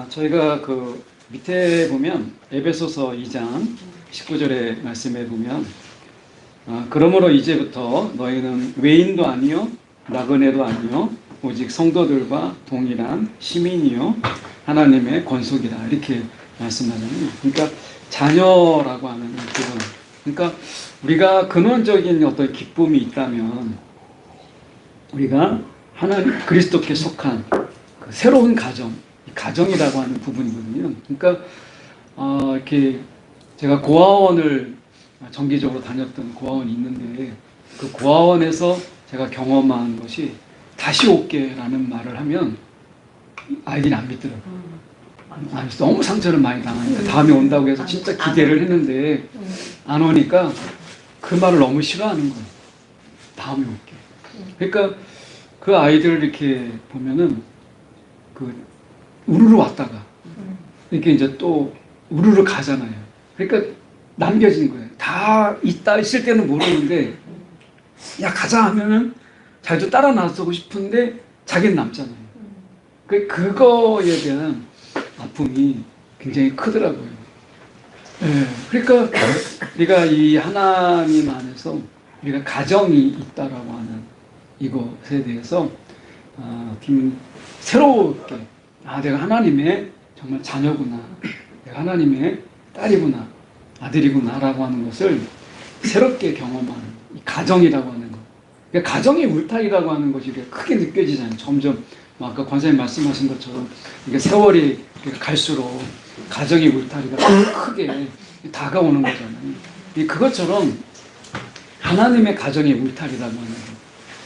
저희가 그 밑에 보면 에베소서 2장 19절의 말씀에 보면 그러므로 이제부터 너희는 외인도 아니요 나그네도 아니요 오직 성도들과 동일한 시민이요 하나님의 권속이다 이렇게 말씀하잖아요. 그러니까 자녀라고 하는 부분, 그러니까 우리가 근원적인 어떤 기쁨이 있다면 우리가 하나님 그리스도께 속한 그 새로운 가정이라고 하는 부분이거든요. 그러니까 이렇게 제가 고아원을 정기적으로 다녔던 고아원이 있는데 그 고아원에서 제가 경험한 것이 다시 올게라는 말을 하면 아이들이 안 믿더라고요. 너무 상처를 많이 당하니까 다음에 온다고 해서 진짜 기대를 했는데 안 오니까 그 말을 너무 싫어하는 거예요. 다음에 올게. 그러니까 그 아이들을 이렇게 보면은 그 우르르 왔다가 이렇게 이제 또 우르르 가잖아요. 그러니까 남겨진 거예요. 다 있을 때는 모르는데 야 가자 하면은 자기도 따라 나서고 싶은데 자기는 남잖아요. 그거에 대한 아픔이 굉장히 크더라고요. 네, 그러니까 우리가 이 하나님 안에서 우리가 가정이 있다라고 하는 이것에 대해서 새롭게 내가 하나님의 정말 자녀구나, 내가 하나님의 딸이구나, 아들이구나 라고 하는 것을 새롭게 경험하는 이 가정이라고 하는 것. 그러니까 가정의 울타리라고 하는 것이 크게 느껴지잖아요. 점점 아까 권사님 말씀하신 것처럼 이게 세월이 갈수록 가정의 울타리가 크게 다가오는 거잖아요. 그것처럼 하나님의 가정의 울타리라고 하는 것,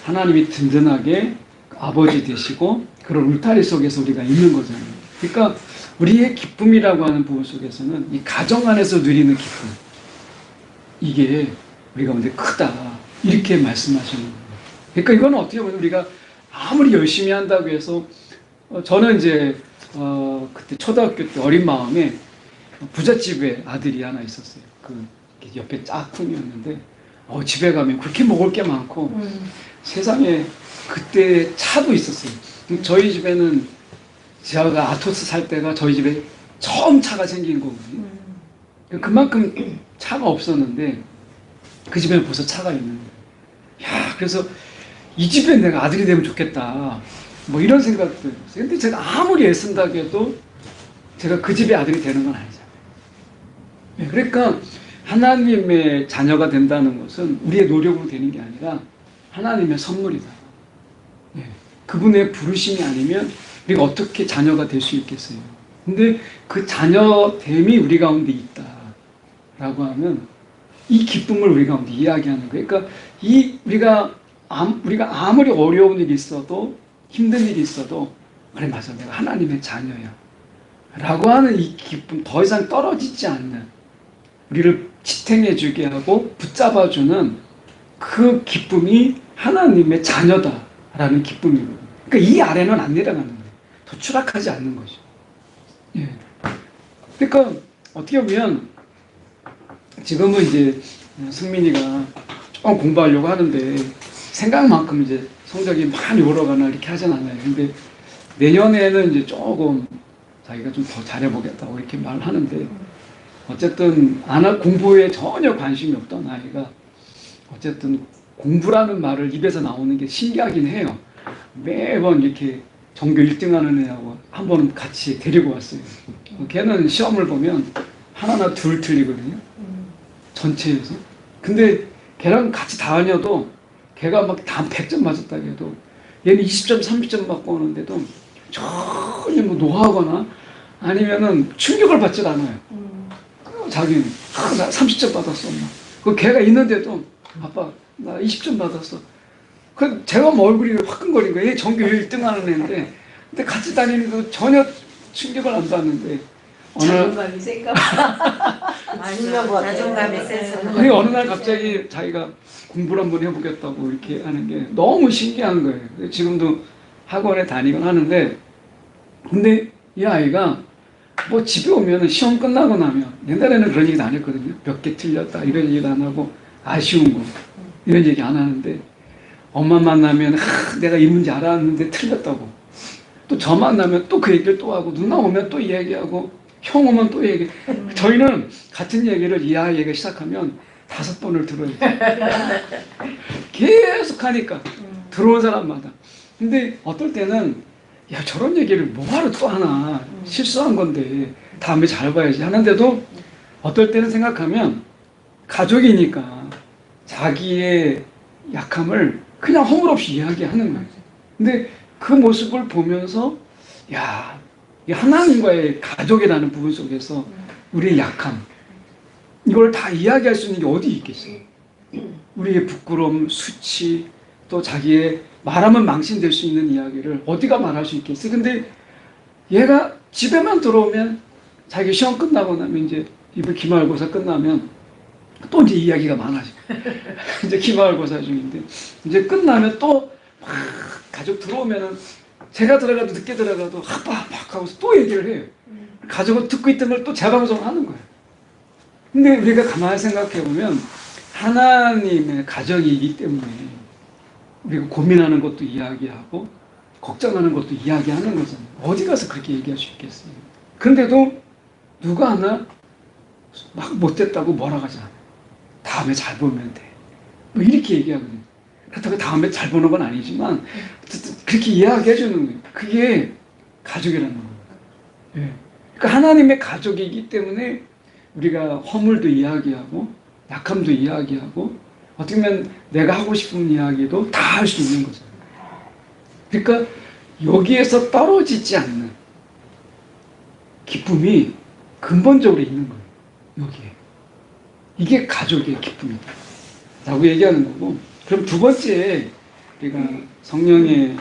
하나님이 든든하게 아버지 되시고 그런 울타리 속에서 우리가 있는 거잖아요. 그러니까 우리의 기쁨이라고 하는 부분 속에서는 이 가정 안에서 누리는 기쁨, 이게 우리 가운데 크다 이렇게 말씀하시는 거예요. 그러니까 이건 어떻게 보면 우리가 아무리 열심히 한다고 해서 저는 이제 그때 초등학교 때 어린 마음에 부잣집에 아들이 하나 있었어요. 그 옆에 짝퉁이었는데 집에 가면 그렇게 먹을 게 많고 세상에 그때 차도 있었어요. 저희 집에는 제가 아토스 살 때가 저희 집에 처음 차가 생긴 거거든요. 그만큼 차가 없었는데 그 집에는 벌써 차가 있는 거예요. 야, 그래서 이 집에 내가 아들이 되면 좋겠다 뭐 이런 생각도 했어요. 근데 제가 아무리 애쓴다고 해도 제가 그 집의 아들이 되는 건 아니잖아요. 그러니까 하나님의 자녀가 된다는 것은 우리의 노력으로 되는 게 아니라 하나님의 선물이다. 그분의 부르심이 아니면 우리가 어떻게 자녀가 될 수 있겠어요. 근데 그 자녀됨이 우리 가운데 있다라고 하면 이 기쁨을 우리 가운데 이야기하는 거예요. 그러니까 우리가 아무리 어려운 일이 있어도 힘든 일이 있어도 그래 맞아 내가 하나님의 자녀야 라고 하는 이 기쁨, 더 이상 떨어지지 않는, 우리를 지탱해 주게 하고 붙잡아 주는 그 기쁨이 하나님의 자녀다라는 기쁨이거든요. 그러니까 이 아래는 안 내려가는 거예요. 더 추락하지 않는 거죠. 예. 그러니까 어떻게 보면 지금은 이제 승민이가 조금 공부하려고 하는데 생각만큼 이제 성적이 많이 올라가나 이렇게 하진 않아요. 근데 내년에는 이제 조금 자기가 좀 더 잘해보겠다고 이렇게 말하는데 어쨌든 공부에 전혀 관심이 없던 아이가 어쨌든 공부라는 말을 입에서 나오는 게 신기하긴 해요. 매번 이렇게 전교 1등 하는 애하고 한 번은 같이 데리고 왔어요. 걔는 시험을 보면 하나나 둘 틀리거든요. 전체에서. 근데 걔랑 같이 다녀도 걔가 막 다 100점 맞았다고 해도 얘는 20점, 30점 받고 오는데도 전혀 뭐 노하거나 아니면은 충격을 받질 않아요. 자기는 나 30점 받았어. 그 걔가 있는데도 아빠 나 20점 받았어. 그 제가 뭐 얼굴이 화끈거린 거예요. 얘 전교 1등 하는 애인데 근데 같이 다니는데도 전혀 충격을 안 받는데 자존감이 센가 자존감이 세서. 아니 어느 날 갑자기 자기가 공부를 한번 해보겠다고 이렇게 하는 게 너무 신기한 거예요. 지금도 학원에 다니곤 하는데 근데 이 아이가 뭐 집에 오면 시험 끝나고 나면 옛날에는 그런 얘기도 안 했거든요. 몇 개 틀렸다 이런 얘기도 안 하고 아쉬운 거 이런 얘기 안 하는데 엄마 만나면 내가 이 문제 알았는데 틀렸다고 또 저 만나면 또 그 얘기를 또 하고 누나 오면 또 얘기하고 형 오면 또 얘기. 저희는 같은 얘기를 이 아이에게 시작하면 5번을 들어요. 계속 하니까 들어온 사람마다. 근데 어떨 때는 야 저런 얘기를 뭐하러 또 하나 실수한 건데 다음에 잘 봐야지 하는데도 어떨 때는 생각하면 가족이니까 자기의 약함을 그냥 허물없이 이야기하는 거예요. 근데 그 모습을 보면서 야, 이 하나님과의 가족이라는 부분 속에서 우리의 약함 이걸 다 이야기할 수 있는 게 어디 있겠어요? 우리의 부끄러움, 수치 또 자기의 말하면 망신될 수 있는 이야기를 어디가 말할 수 있겠어요? 근데 얘가 집에만 들어오면 자기 시험 끝나고 나면 이제 이번 기말고사 끝나면 또 이제 이야기가 많아지고 이제 기말고사 중인데 이제 끝나면 또 막 가족 들어오면은 제가 들어가도 늦게 들어가도 합박 하고서 또 얘기를 해요. 가족은 듣고 있던 걸 또 재방송을 하는 거예요. 근데 우리가 가만히 생각해 보면 하나님의 가정이기 때문에 우리가 고민하는 것도 이야기하고 걱정하는 것도 이야기하는 거잖아요. 어디 가서 그렇게 얘기할 수 있겠어요? 그런데도 누가 하나 막 못됐다고 뭐라 하지 않아요. 다음에 잘 보면 돼. 뭐 이렇게 얘기하거든요. 그렇다고 다음에 잘 보는 건 아니지만 그렇게 이야기해 주는 거예요. 그게 가족이라는 거예요. 예. 그러니까 하나님의 가족이기 때문에 우리가 허물도 이야기하고 약함도 이야기하고 어떻게 보면 내가 하고 싶은 이야기도 다 할 수 있는 거잖아요. 그러니까 여기에서 떨어지지 않는 기쁨이 근본적으로 있는 거예요. 여기에. 이게 가족의 기쁨이다. 라고 얘기하는 거고. 그럼 두 번째, 우리가 성령의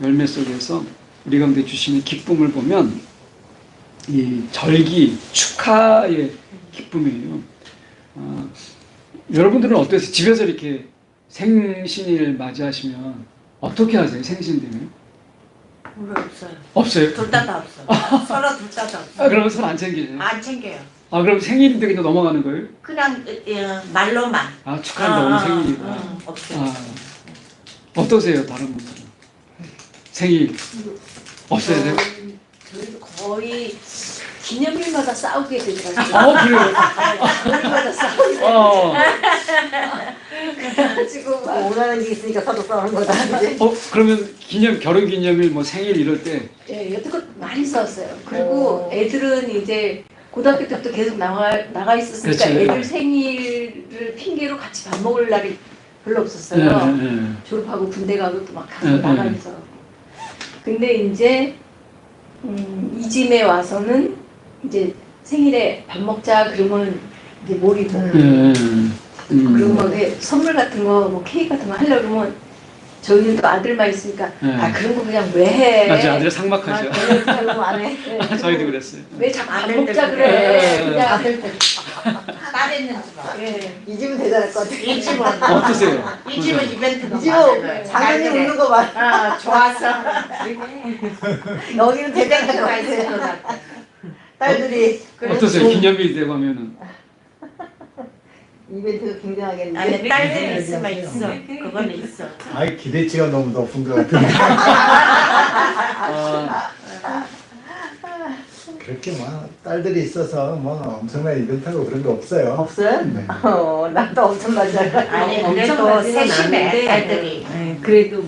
열매 속에서 우리 가운데 주시는 기쁨을 보면 이 절기, 축하의 기쁨이에요. 여러분들은 어떠세요? 집에서 이렇게 생신일 맞이하시면 어떻게 하세요? 생신 되면? 우리 없어요. 없어요? 둘 다 없어. 서로 둘 다 없어. 그러면 손 안 챙기세요? 안 챙겨요. 그럼 생일인데 그냥 넘어가는 거예요? 그냥 말로만. 축하한다, 오늘 생일이다. 없어요. 어떠세요, 다른 분들은? 생일 없어요? 저희도 거의 기념일마다 싸우게 되더라고요. 그래요? 기념일마다 싸우게 어, 그래가지고 막 원하는 게 있으니까 서로 싸우는 거다. 이제. 그러면 결혼 기념일, 뭐 생일 이럴 때, 예, 여태껏 많이 싸웠어요. 그리고 애들은 이제 고등학교 때부터 계속 나가 있었으니까 그렇죠. 애들 생일을 핑계로 같이 밥 먹을 날이 별로 없었어요. 네. 졸업하고 군대 가고 또 막 네, 나가면서. 근데 이제 이짐에 와서는 이제 생일에 밥 먹자 그러면 이제 몰이고 그리고 막 선물 같은 거, 뭐 케이크 같은 거 하려고 그러면 저희는 또 아들만 있으니까 그런 거 그냥 왜 해? 맞아요. 아들 삭막하죠. 안 해. 저희도 그랬어요. 왜 자꾸 밥 먹자 그래? 그냥 아들들. 딸있는 집. 예. 이 집은 대단할 것 같아. 이 집은. 어떠세요? 이 집은 이벤트도 이 집은 많아요. 장난이 웃는 거 봐. 좋았어. 여기는 대단한 거 있을 것 같아. 딸들이. 어떠세요? 기념일 때 가면은 이벤트가 굉장하겠는데. 아니 딸들이 있으면 있어. 그거는 있어. 아이 기대치가 너무 높은 것 같은데 그렇게 막 딸들이 있어서 뭐 엄청난 이벤트하고 그런 거 없어요. 없어요? 네. 나도 엄청 맞아요. 아니 엄청 그래도 많지는 세심해 않은데, 딸들이. 네, 그래도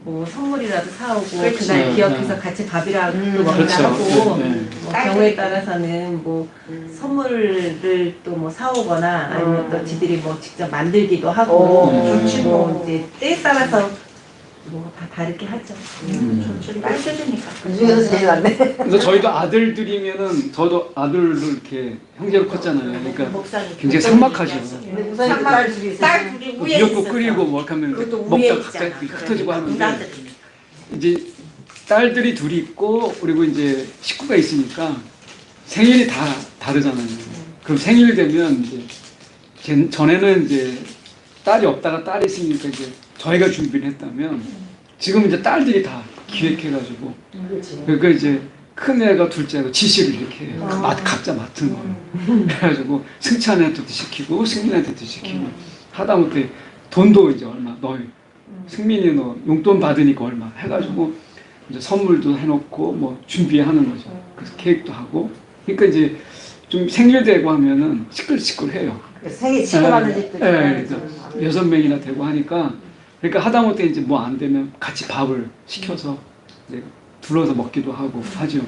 뭐 선물이라도 사오고 그렇지. 그날 기억해서 같이 밥이라도 먹자 그렇죠. 하고 네. 뭐 경우에 따라서는 뭐 선물을 또 뭐 사오거나 아니면 또 지들이 뭐 직접 만들기도 하고 좋지 뭐 이제 때에 따라서 뭐 다 다르게 하죠. 좋지. 딸들이니까. 그 중에서 제일 낫네. 그래서 저희도 아들들이면은 저도 아들로 이렇게 형제로 컸잖아요. 그러니까 목사님. 굉장히 삭막하죠. 딸 둘이 위에 미역국 있어. 끓이고 뭐 이렇게 하면 그것도 위에 먹다가 있잖아. 갑자기 흩어지고 하는데 누나들이. 이제 딸들이 둘이 있고 그리고 이제 식구가 있으니까 생일이 다 다르잖아요. 그럼 생일 되면 이제 전에는 이제 딸이 없다가 딸이 있으니까 이제 저희가 준비를 했다면 지금 이제 딸들이 다 기획해가지고 그러니까 이제 큰 애가 둘째 애가 지시를 이렇게 해요. 각자 맡은 걸. 그래가지고 승찬한테도 시키고 승민한테도 시키고 하다못해 돈도 이제 얼마 너 승민이 너 용돈 받으니까 얼마 해가지고 이제 선물도 해놓고 뭐 준비하는 거죠. 그래서 케이크도 하고. 그러니까 이제 좀 생일되고 하면은 시끌시끌해요. 생일 치고 가는 집도 네, 그러니까 6명이나 되고 하니까 그러니까 하다못해 이제 뭐 안 되면 같이 밥을 시켜서 이제 둘러서 먹기도 하고 하죠.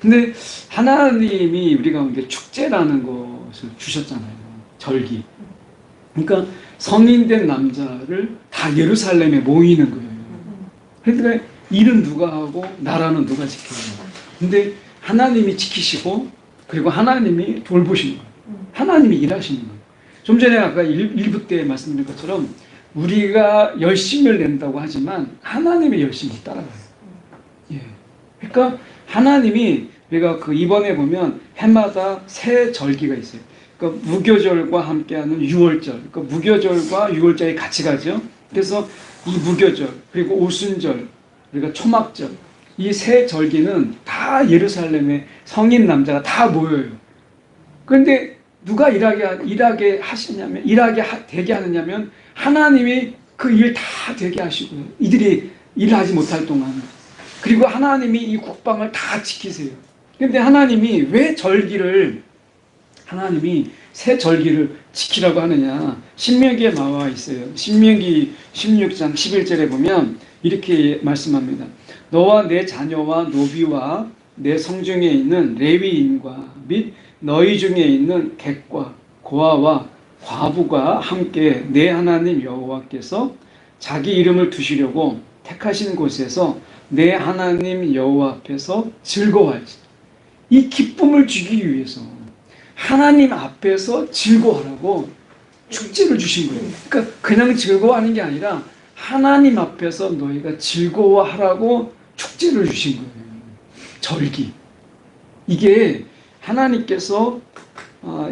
근데 하나님이 우리 가운데 축제라는 것을 주셨잖아요. 절기. 그러니까 성인된 남자를 다 예루살렘에 모이는 거예요. 그러니까 일은 누가 하고 나라는 누가 지켜요. 근데 하나님이 지키시고 그리고 하나님이 돌보시는 거예요. 하나님이 일하시는 거예요. 좀 전에 아까 1부 때 말씀드린 것처럼 우리가 열심을 낸다고 하지만 하나님의 열심이 따라가요. 예. 그러니까 하나님이 우리가 그 이번에 보면 해마다 새 절기가 있어요. 그러니까 무교절과 함께하는 유월절, 그러니까 무교절과 유월절이 같이 가죠. 그래서 이 무교절 그리고 오순절, 그러니까 초막절 이 세 절기는 다 예루살렘에 성인 남자가 다 모여요. 그런데 누가 일하게 하시냐면 되게 하느냐면 하나님이 그 일 다 되게 하시고요. 이들이 일하지 못할 동안 그리고 하나님이 이 국방을 다 지키세요. 그런데 하나님이 왜 하나님이 새 절기를 지키라고 하느냐? 신명기에 나와 있어요. 신명기 16장 11절에 보면 이렇게 말씀합니다. 너와 내 자녀와 노비와 내 성중에 있는 레위인과 및 너희 중에 있는 객과 고아와 과부가 함께 내 하나님 여호와께서 자기 이름을 두시려고 택하신 곳에서 내 하나님 여호와 앞에서 즐거워할지. 이 기쁨을 주기 위해서 하나님 앞에서 즐거워하라고 축제를 주신 거예요. 그러니까 그냥 즐거워하는 게 아니라 하나님 앞에서 너희가 즐거워하라고 축제를 주신 거예요. 절기. 이게 하나님께서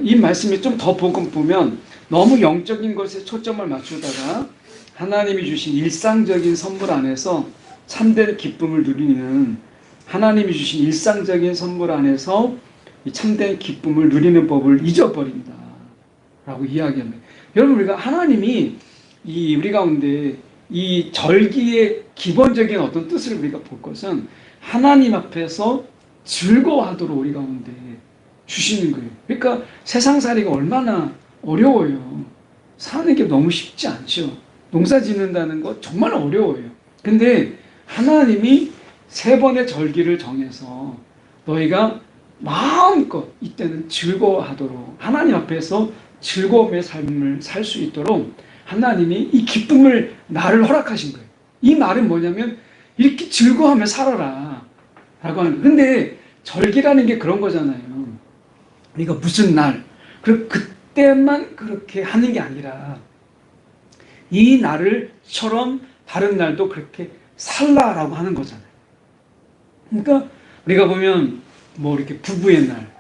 이 말씀이 좀 더 보면 너무 영적인 것에 초점을 맞추다가 하나님이 주신 일상적인 선물 안에서 참된 기쁨을 누리는 하나님이 주신 일상적인 선물 안에서 이 참된 기쁨을 누리는 법을 잊어버린다 라고 이야기합니다. 여러분 우리가 하나님이 우리 가운데 이 절기의 기본적인 어떤 뜻을 우리가 볼 것은 하나님 앞에서 즐거워하도록 우리 가운데 주시는 거예요. 그러니까 세상살이가 얼마나 어려워요. 사는 게 너무 쉽지 않죠. 농사 짓는다는 거 정말 어려워요. 근데 하나님이 3번의 절기를 정해서 너희가 마음껏 이때는 즐거워하도록 하나님 앞에서 즐거움의 삶을 살 수 있도록 하나님이 이 기쁨을 나를 허락하신 거예요. 이 말은 뭐냐면 이렇게 즐거워하며 살아라 라고 하는 거예요. 근데 절기라는 게 그런 거잖아요. 우리가 무슨 날 그때만 그렇게 하는 게 아니라 이 날을처럼 다른 날도 그렇게 살라라고 하는 거잖아요. 그러니까 우리가 보면 뭐 이렇게 부부의 날,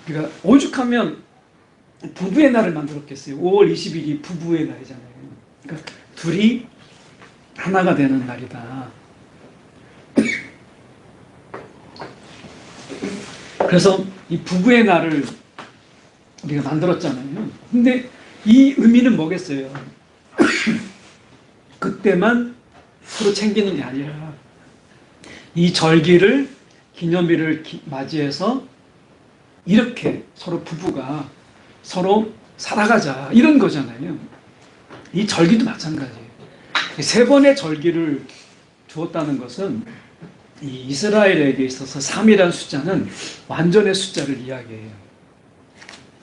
우리가 오죽하면 부부의 날을 만들었겠어요. 5월 20일이 부부의 날이잖아요. 그러니까 둘이 하나가 되는 날이다. 그래서 이 부부의 날을 우리가 만들었잖아요. 근데 이 의미는 뭐겠어요? 그때만 서로 챙기는 게 아니라 이 절기를 기념일을 맞이해서 이렇게 서로 부부가 서로 살아가자 이런 거잖아요. 이 절기도 마찬가지예요. 3번의 절기를 주었다는 것은 이 이스라엘에게 있어서 3이라는 숫자는 완전의 숫자를 이야기해요.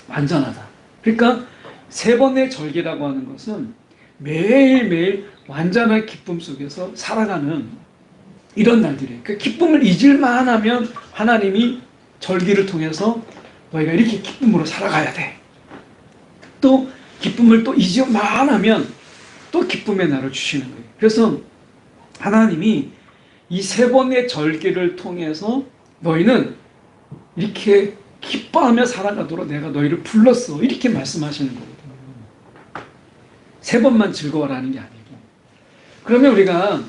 완전하다. 그러니까 3번의 절기라고 하는 것은 매일매일 완전한 기쁨 속에서 살아가는 이런 날들이에요. 그 기쁨을 잊을만 하면 하나님이 절기를 통해서 너희가 이렇게 기쁨으로 살아가야 돼. 또 기쁨을 또 잊을만 하면 또 기쁨의 날을 주시는 거예요. 그래서 하나님이 이 3번의 절기를 통해서 너희는 이렇게 기뻐하며 살아가도록 내가 너희를 불렀어. 이렇게 말씀하시는 거거든요. 3번만 즐거워라는 게 아니고. 그러면 우리가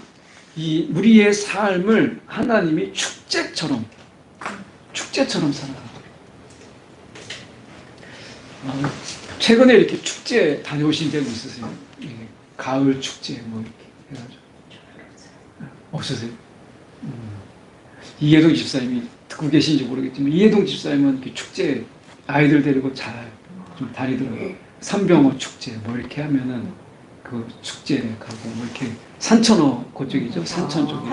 우리의 삶을 하나님이 축제처럼 살아가고. 최근에 이렇게 축제 다녀오신 적 있으세요? 가을 축제 뭐 이렇게 해가지고. 없으세요? 이해동 집사님이 듣고 계신지 모르겠지만 이해동 집사님은 이렇게 축제 아이들 데리고 잘 좀 다니더라고요. 삼병호 축제 뭐 이렇게 하면은 그 축제 가고 뭐 이렇게 산천어 그쪽이죠. 산천 쪽에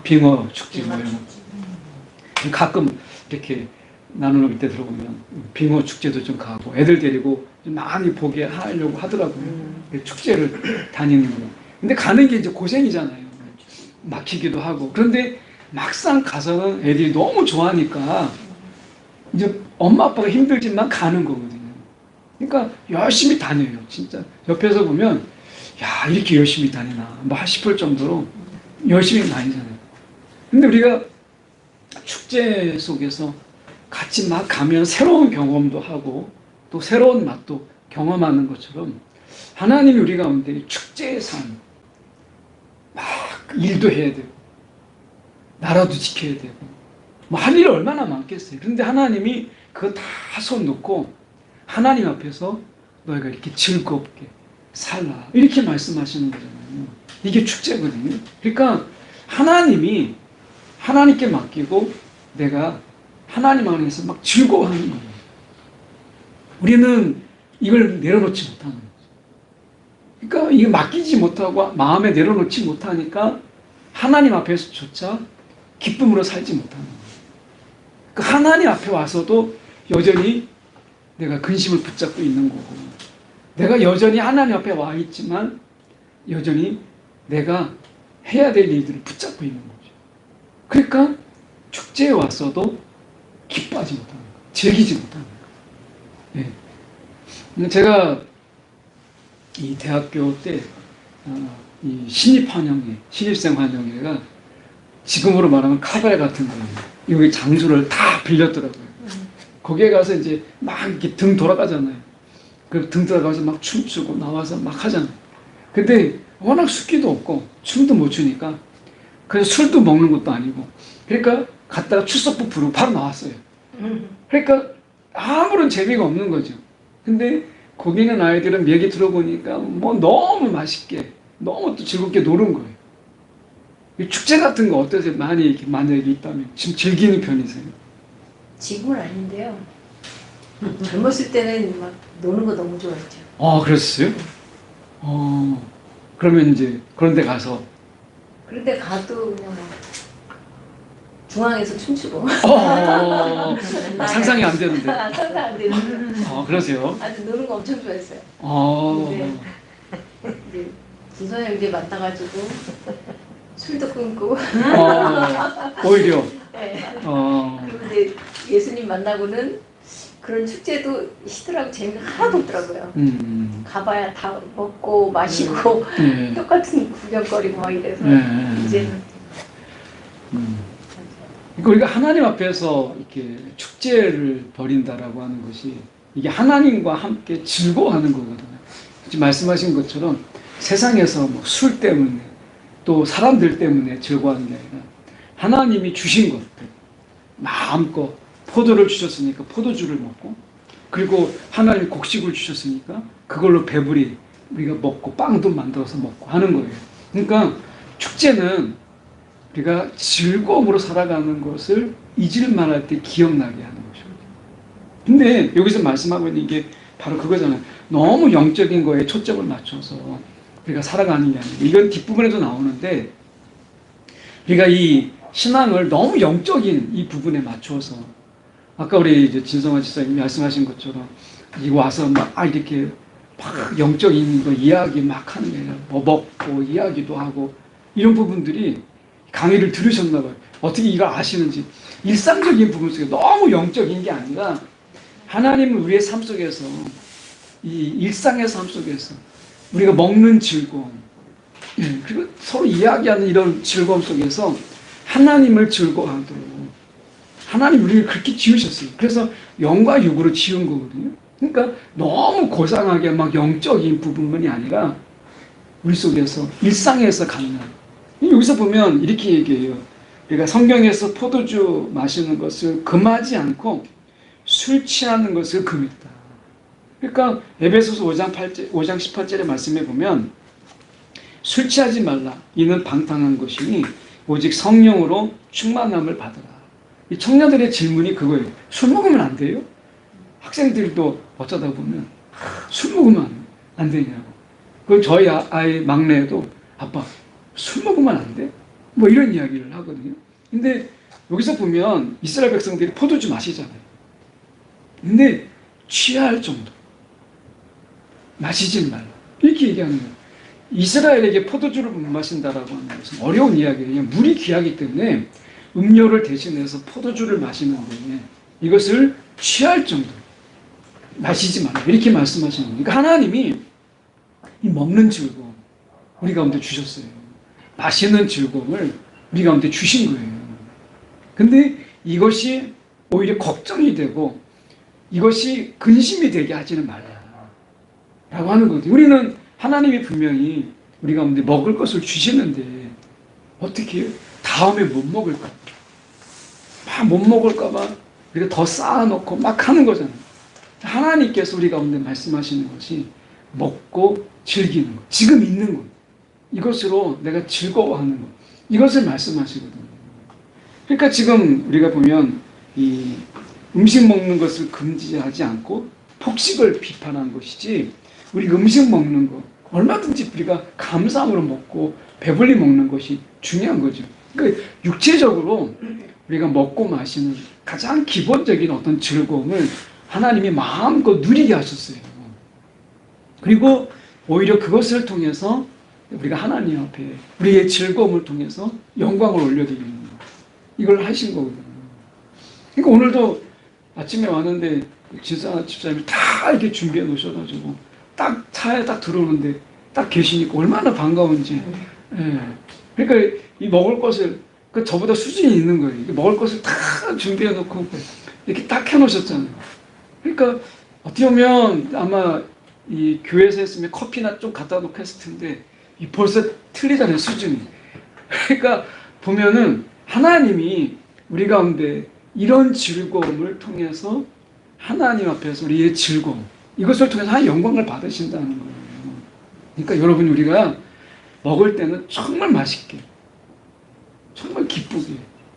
빙어 축제 뭐 이런 거. 가끔 이렇게 나누는 때 들어보면 빙어 축제도 좀 가고 애들 데리고 좀 많이 보게 하려고 하더라고요. 축제를 다니는 거. 근데 가는 게 이제 고생이잖아요. 막히기도 하고. 그런데 막상 가서는 애들이 너무 좋아하니까 이제 엄마 아빠가 힘들지만 가는 거거든요. 그러니까 열심히 다녀요. 진짜 옆에서 보면 야 이렇게 열심히 다니나 뭐 싶을 정도로 열심히 다니잖아요. 근데 우리가 축제 속에서 같이 막 가면 새로운 경험도 하고 또 새로운 맛도 경험하는 것처럼 하나님이 우리 가운데 축제의 삶 막 일도 해야 되고 나라도 지켜야 되고 뭐 할 일이 얼마나 많겠어요. 그런데 하나님이 그거 다 손 놓고 하나님 앞에서 너희가 이렇게 즐겁게 살라 이렇게 말씀하시는 거잖아요. 이게 축제거든요. 그러니까 하나님이 하나님께 맡기고 내가 하나님 안에서 막 즐거워하는 거예요. 우리는 이걸 내려놓지 못하는 거죠. 그러니까 이거 맡기지 못하고 마음에 내려놓지 못하니까 하나님 앞에서조차 기쁨으로 살지 못하는 거예요. 그러니까 하나님 앞에 와서도 여전히 내가 근심을 붙잡고 있는 거고 내가 여전히 하나님 앞에 와 있지만 여전히 내가 해야 될 일들을 붙잡고 있는 거죠. 그러니까 축제에 왔어도 기뻐하지 못하는 거예요. 즐기지 못하는 거예요. 예. 제가 이 대학교 때 이 신입생 환영회가 지금으로 말하면 카바레 같은 거예요. 여기 장소를 다 빌렸더라고요. 거기에 가서 이제 막 이렇게 등 돌아가잖아요. 그 등 돌아가서 막 춤추고 나와서 막 하잖아요. 근데 워낙 숫기도 없고 춤도 못 추니까 그래서 술도 먹는 것도 아니고 그러니까 갔다가 출석부 부르고 바로 나왔어요. 그러니까 아무런 재미가 없는 거죠. 근데 거기 있는 아이들은 얘기 들어보니까 뭐 너무 맛있게 너무 또 즐겁게 노는 거예요. 이 축제 같은 거 어떠세요? 많이 이렇게 만약에 있다면 지금 즐기는 편이세요? 지금은 아닌데요. 젊었을 때는 막 노는 거 너무 좋아했죠. 그랬어요? 그러면 이제 그런 데 가서 그런데 가도 그냥 막 중앙에서 춤추고 상상이 안 되는데. 상상 안 되는데 그러세요? 아주 노는 거 엄청 좋아했어요. 근데 이제 김선영 형제 만나가지고 술도 끊고 오히려 네. 어, 그리고 이제 예수님 만나고는 그런 축제도 시들하고 재미가 하나도 없더라고요. 가봐야 다 먹고 마시고 네. 똑같은 구경거리고 막 이래서 네. 이제는 그러니까 우리가 하나님 앞에서 이렇게 축제를 벌인다라고 하는 것이 이게 하나님과 함께 즐거워하는 거거든요. 지금 말씀하신 것처럼 세상에서 뭐 술 때문에 또 사람들 때문에 즐거워하는 게 아니라 하나님이 주신 것들 마음껏 포도를 주셨으니까 포도주를 먹고 그리고 하나님이 곡식을 주셨으니까 그걸로 배불리 우리가 먹고 빵도 만들어서 먹고 하는 거예요. 그러니까 축제는 우리가 즐거움으로 살아가는 것을 잊을만 할 때 기억나게 하는 것이거든요. 근데 여기서 말씀하고 있는 게 바로 그거잖아요. 너무 영적인 거에 초점을 맞춰서 우리가 살아가는 게 아니고 이건 뒷부분에도 나오는데 우리가 이 신앙을 너무 영적인 이 부분에 맞춰서 아까 우리 이제 진성화 지사님이 말씀하신 것처럼 이거 와서 막 이렇게 막 영적인 거 이야기 막 하는 게 아니라 뭐 먹고 이야기도 하고 이런 부분들이 강의를 들으셨나 봐요. 어떻게 이걸 아시는지 일상적인 부분 속에 너무 영적인 게 아니라 하나님은 우리의 삶 속에서 이 일상의 삶 속에서 우리가 먹는 즐거움 그리고 서로 이야기하는 이런 즐거움 속에서 하나님을 즐거워하도록 하나님 우리를 그렇게 지으셨어요. 그래서 영과 육으로 지은 거거든요. 그러니까 너무 고상하게 막 영적인 부분만이 아니라 우리 속에서 일상에서 갖는 여기서 보면 이렇게 얘기해요. 우리가 성경에서 포도주 마시는 것을 금하지 않고 술 취하는 것을 금했다. 그러니까 에베소서 5장 18절의 말씀에 보면 술 취하지 말라. 이는 방탕한 것이니 오직 성령으로 충만함을 받으라. 이 청년들의 질문이 그거예요. 술 먹으면 안 돼요? 학생들도 어쩌다 보면 술 먹으면 안 되냐고. 그 저희 아이 막내도 아빠 술 먹으면 안 돼? 뭐 이런 이야기를 하거든요. 근데 여기서 보면 이스라엘 백성들이 포도주 마시잖아요. 근데 취할 정도. 마시지 말라. 이렇게 얘기하는 거예요. 이스라엘에게 포도주를 못 마신다라고 하는 것은 어려운 이야기예요. 물이 귀하기 때문에 음료를 대신해서 포도주를 마시는데 이것을 취할 정도. 마시지 말라. 이렇게 말씀하시는 거예요. 그러니까 하나님이 이 먹는 즐거움 우리 가운데 주셨어요. 마시는 즐거움을 우리 가운데 주신 거예요. 근데 이것이 오히려 걱정이 되고 이것이 근심이 되게 하지는 말라 라고 하는 거죠. 우리는 하나님이 분명히 우리 가운데 먹을 것을 주시는데 어떻게 해요? 다음에 못 먹을까? 막 못 먹을까 봐 우리가 더 쌓아놓고 막 하는 거잖아요. 하나님께서 우리 가운데 말씀하시는 것이 먹고 즐기는 것, 지금 있는 것, 이것으로 내가 즐거워하는 것, 이것을 말씀하시거든요. 그러니까 지금 우리가 보면 이 음식 먹는 것을 금지하지 않고 폭식을 비판한 것이지, 우리 음식 먹는 것 얼마든지 우리가 감사함으로 먹고 배불리 먹는 것이 중요한 거죠. 그러니까 육체적으로 우리가 먹고 마시는 가장 기본적인 어떤 즐거움을 하나님이 마음껏 누리게 하셨어요. 그리고 오히려 그것을 통해서 우리가 하나님 앞에 우리의 즐거움을 통해서 영광을 올려드리는 것, 이걸 하신 거거든요. 그러니까 오늘도 아침에 왔는데 진사 집사님이 다 이렇게 준비해 놓으셔가지고 딱 차에 딱 들어오는데 딱 계시니까 얼마나 반가운지. 예. 그러니까 이 먹을 것을, 그 저보다 수준이 있는 거예요. 먹을 것을 다 준비해 놓고 이렇게 딱 해놓으셨잖아요. 그러니까 어떻게 보면 아마 이 교회에서 했으면 커피나 좀 갖다 놓고 했을 텐데 이 벌써 틀리잖아요, 수준이. 그러니까 보면은 하나님이 우리 가운데 이런 즐거움을 통해서 하나님 앞에서 우리의 즐거움, 이것을 통해서 하나님 영광을 받으신다는 거예요. 그러니까 여러분, 우리가 먹을 때는 정말 맛있게, 정말 기쁘게,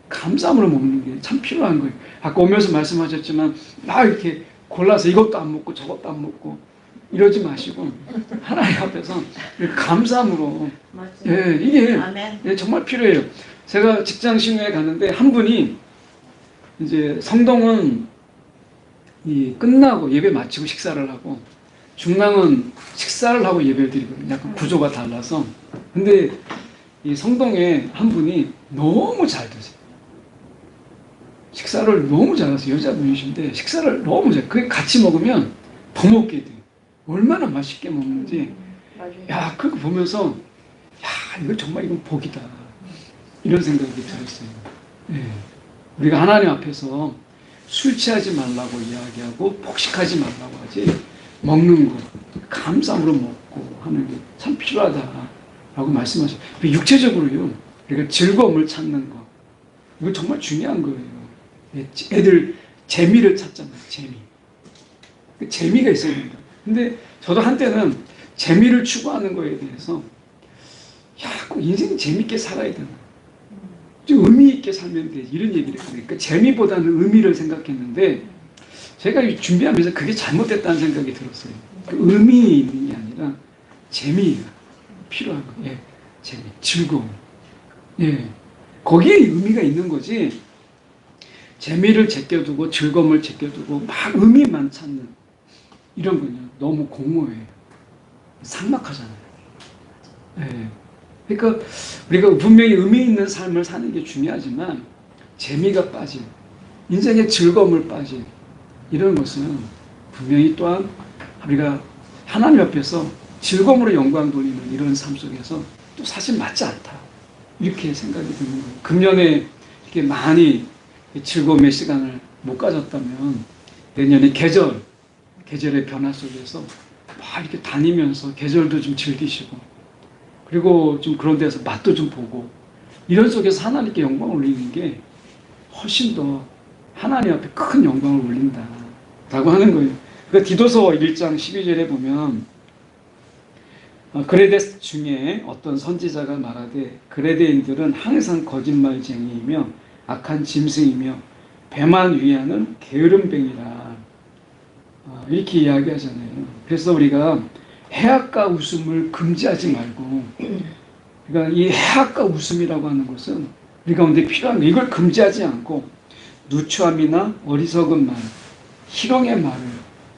감사함으로 먹는 게 참 필요한 거예요. 아까 오면서 말씀하셨지만 막 이렇게 골라서 이것도 안 먹고 저것도 안 먹고 이러지 마시고 하나님 앞에서 감사함으로, 예, 이게 예, 정말 필요해요. 제가 직장 신우에 갔는데 한 분이 이제 성동은 이 끝나고 예배 마치고 식사를 하고 중랑은 식사를 하고 예배를 드리거든요. 약간 구조가 달라서. 근데 이 성동에 한 분이 너무 잘 드세요. 식사를 너무 잘하세요. 여자분이신데 식사를 너무 잘. 그게 같이 먹으면 더 먹게 돼요. 얼마나 맛있게 먹는지. 야, 그거 보면서 야, 이거 정말 이건 복이다. 이런 생각이 들었어요. 예. 우리가 하나님 앞에서 술 취하지 말라고 이야기하고 폭식하지 말라고 하지, 먹는 것, 감사함으로 먹고 하는 게 참 필요하다라고 말씀하셔요. 육체적으로요, 우리가 즐거움을 찾는 것, 이거 정말 중요한 거예요. 애들 재미를 찾잖아요. 재미가 있어야 됩니다. 근데 저도 한때는 재미를 추구하는 거에 대해서 야, 꼭 인생 재밌게 살아야 되나, 좀 의미 있게 살면 돼, 이런 얘기를 했거든요. 그러니까 재미보다는 의미를 생각했는데 제가 준비하면서 그게 잘못됐다는 생각이 들었어요. 그 의미 있는 게 아니라 재미가 필요한 거예요. 예, 재미, 즐거움. 예, 거기에 의미가 있는 거지. 재미를 제껴두고 즐거움을 제껴두고 막 의미만 찾는 이런 건요, 너무 공허해요. 삭막하잖아요. 예. 그러니까 우리가 분명히 의미 있는 삶을 사는 게 중요하지만 재미가 빠진, 인생의 즐거움을 빠진 이런 것은 분명히 또한 우리가 하나님 앞에서 즐거움으로 영광 돌리는 이런 삶 속에서 또 사실 맞지 않다, 이렇게 생각이 드는 거예요. 금년에 이렇게 많이 즐거움의 시간을 못 가졌다면 내년에 계절의 변화 속에서 막 이렇게 다니면서 계절도 좀 즐기시고, 그리고 좀 그런 데서 맛도 좀 보고, 이런 속에서 하나님께 영광을 올리는 게 훨씬 더 하나님 앞에 큰 영광을 올린다라고 하는 거예요. 그러니까 디도서 1장 12절에 보면 그레데 중에 어떤 선지자가 말하되 그레데인들은 항상 거짓말쟁이이며 악한 짐승이며 배만 위하는 게으름뱅이라 이렇게 이야기하잖아요. 그래서 우리가 해악과 웃음을 금지하지 말고 그러니까 이 해악과 웃음이라고 하는 것은 우리 가운데 필요한 거 이걸 금지하지 않고 누추함이나 어리석은 말, 희롱의 말을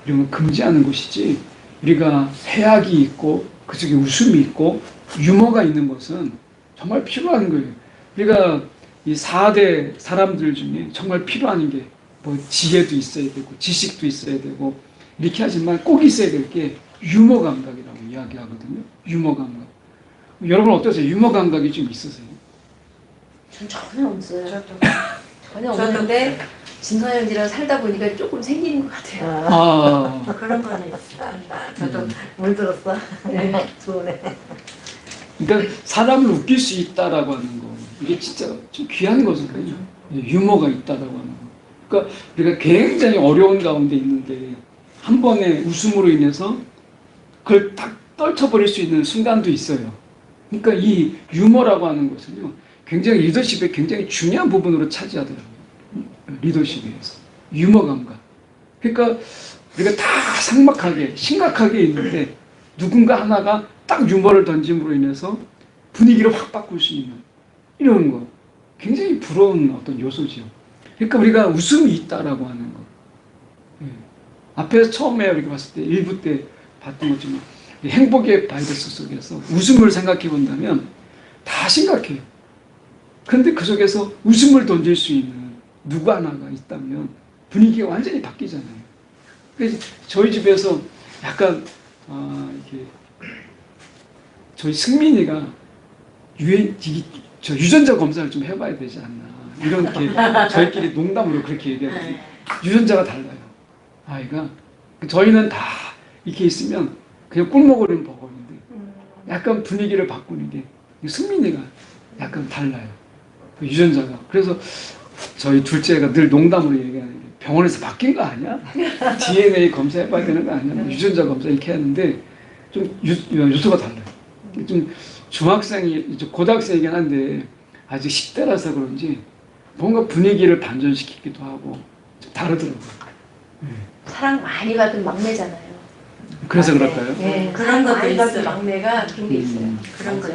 이런 걸 금지하는 것이지 우리가 해악이 있고 그 속에 웃음이 있고 유머가 있는 것은 정말 필요한 거예요. 우리가 이 4대 사람들 중에 정말 필요한 게 뭐 지혜도 있어야 되고 지식도 있어야 되고 이렇게 하지만 꼭 있어야 될 게 유머 감각이라고 이야기하거든요. 유머 감각. 여러분 어떠세요? 유머 감각이 좀 있으세요? 전 전혀 없어요. 저도 전혀 저도 없는데 진서양지랑 살다 보니까 조금 생기는 것 같아요. 그런 거는 있어. 저도 물들었어. 네. 좋네. 그러니까 사람을 웃길 수 있다라고 하는 거 이게 진짜 좀 귀한 거잖아요. 유머가 있다라고 하는 거. 그러니까 우리가 굉장히 어려운 가운데 있는데 한 번의 웃음으로 인해서 그걸 딱 떨쳐버릴 수 있는 순간도 있어요. 그러니까 이 유머라고 하는 것은요 굉장히 리더십에 굉장히 중요한 부분으로 차지하더라고요. 리더십에서 유머 감각. 그러니까 우리가 다 삭막하게 심각하게 있는데 누군가 하나가 딱 유머를 던짐으로 인해서 분위기를 확 바꿀 수 있는 이런 거 굉장히 부러운 어떤 요소죠. 그러니까 우리가 웃음이 있다라고 하는 거. 앞에서 처음에 우리가 봤을 때 1부 때 봤던 것처럼 행복의 바이러스 속에서 웃음을 생각해 본다면 다 심각해요. 그런데 그 속에서 웃음을 던질 수 있는 누구 하나가 있다면 분위기가 완전히 바뀌잖아요. 그래서 저희 집에서 약간 이렇게 저희 승민이가 유전자 검사를 좀 해봐야 되지 않나 이렇게 저희끼리 농담으로 그렇게 얘기하거든요. 유전자가 달라요. 아이가 저희는 다 이렇게 있으면 그냥 꿀먹으려는 버거인데 약간 분위기를 바꾸는 게 승민이가 약간 달라요. 그 유전자가. 그래서 저희 둘째가 늘 농담으로 얘기하는 게 병원에서 바뀐 거 아니야? DNA 검사해봐야 되는 거 아니야? 유전자 검사 이렇게 하는데 좀 요소가 달라요. 좀 중학생이 고등학생이긴 한데 아직 10대라서 그런지 뭔가 분위기를 반전시키기도 하고 좀 다르더라고요. 사랑 많이 받은 막내잖아요. 그래서 맞아요. 그럴까요? 네, 그런 사랑 것도 많이 받은 있어요. 막내가 그런 게 있어요. 그런 거.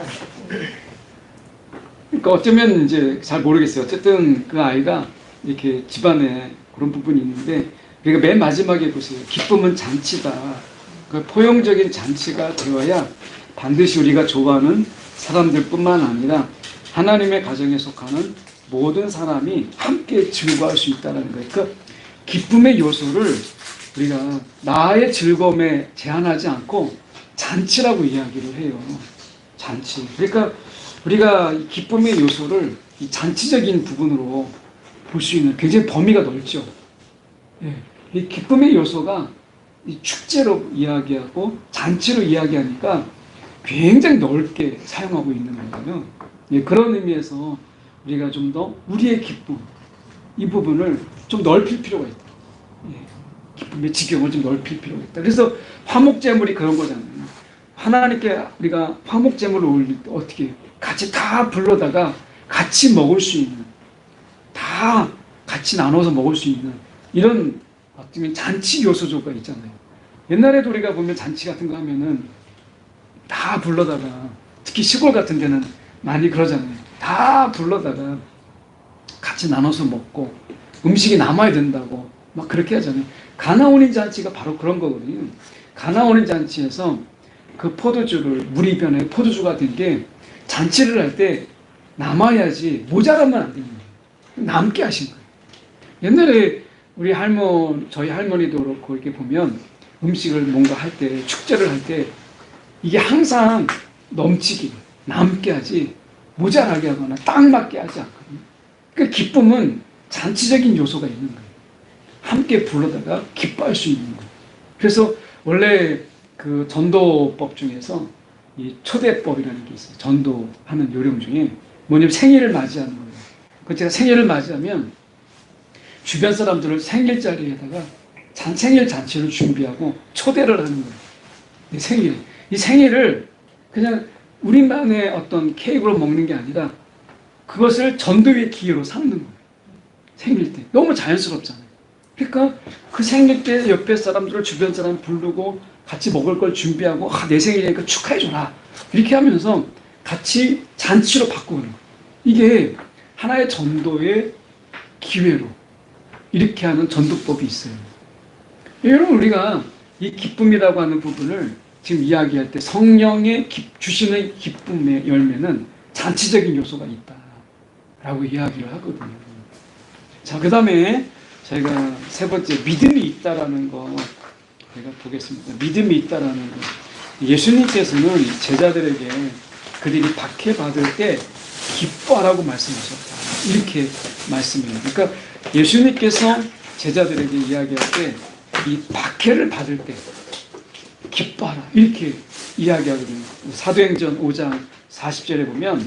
그러니까 어쩌면 이제 잘 모르겠어요. 어쨌든 그 아이가 이렇게 집안에 그런 부분이 있는데 그러니까 맨 마지막에 보세요. 기쁨은 잔치다. 그 포용적인 잔치가 되어야 반드시 우리가 좋아하는 사람들뿐만 아니라 하나님의 가정에 속하는 모든 사람이 함께 즐거워할 수 있다는 거예요. 그러니까 기쁨의 요소를 우리가 나의 즐거움에 제한하지 않고 잔치라고 이야기를 해요. 잔치. 그러니까 우리가 이 기쁨의 요소를 이 잔치적인 부분으로 볼 수 있는 굉장히 범위가 넓죠. 예. 이 기쁨의 요소가 이 축제로 이야기하고 잔치로 이야기하니까 굉장히 넓게 사용하고 있는 거예요. 예. 그런 의미에서 우리가 좀 더 우리의 기쁨 이 부분을 좀 넓힐 필요가 있다. 예. 기쁨의 지경을 좀 넓힐 필요가 있다. 그래서 화목제물이 그런 거잖아요. 하나님께 우리가 화목제물을 올릴 때 어떻게 해요? 같이 다 불러다가 같이 먹을 수 있는 다 같이 나눠서 먹을 수 있는 이런 어쩌면 잔치 요소가 있잖아요. 옛날에도 우리가 보면 잔치 같은 거 하면은 다 불러다가 특히 시골 같은 데는 많이 그러잖아요. 다 불러다가 같이 나눠서 먹고 음식이 남아야 된다고 막 그렇게 하잖아요. 가나온인 잔치가 바로 그런 거거든요. 가나온인 잔치에서 그 포도주를 물이 변해 포도주가 된 게 잔치를 할 때 남아야지 모자라면 안 되는 거예요. 남게 하신 거예요. 옛날에 우리 저희 할머니도 그렇고 이렇게 보면 음식을 뭔가 할 때 축제를 할 때 이게 항상 넘치게 남게 하지 모자라게 하거나 딱 맞게 하지 않거든요. 그러니까 기쁨은 잔치적인 요소가 있는 거예요. 함께 불러다가 기뻐할 수 있는 거예요. 그래서 원래 그 전도법 중에서 이 초대법이라는 게 있어요. 전도하는 요령 중에 뭐냐면 생일을 맞이하는 거예요. 그 제가 생일을 맞이하면 주변 사람들을 생일자리에다가 생일 잔치를 준비하고 초대를 하는 거예요. 이 생일을 그냥 우리만의 어떤 케이크로 먹는 게 아니라 그것을 전도의 기회로 삼는 거예요. 생일 때. 너무 자연스럽잖아요. 그러니까 그 생일 때 옆에 사람들을 주변 사람 부르고 같이 먹을 걸 준비하고 내 생일이니까 축하해줘라. 이렇게 하면서 같이 잔치로 바꾸는 거예요. 이게 하나의 전도의 기회로 이렇게 하는 전도법이 있어요. 여러분 우리가 이 기쁨이라고 하는 부분을 지금 이야기할 때 성령의 주시는 기쁨의 열매는 잔치적인 요소가 있다라고 이야기를 하거든요. 자, 그 다음에 저희가 세 번째 믿음이 있다라는 거 제가 보겠습니다. 믿음이 있다라는 거. 예수님께서는 제자들에게 그들이 박해받을 때 기뻐하라고 말씀하셨다. 이렇게 말씀해요. 그러니까 예수님께서 제자들에게 이야기할 때 이 박해를 받을 때 기뻐하라. 이렇게 이야기하거든요. 사도행전 5장 40절에 보면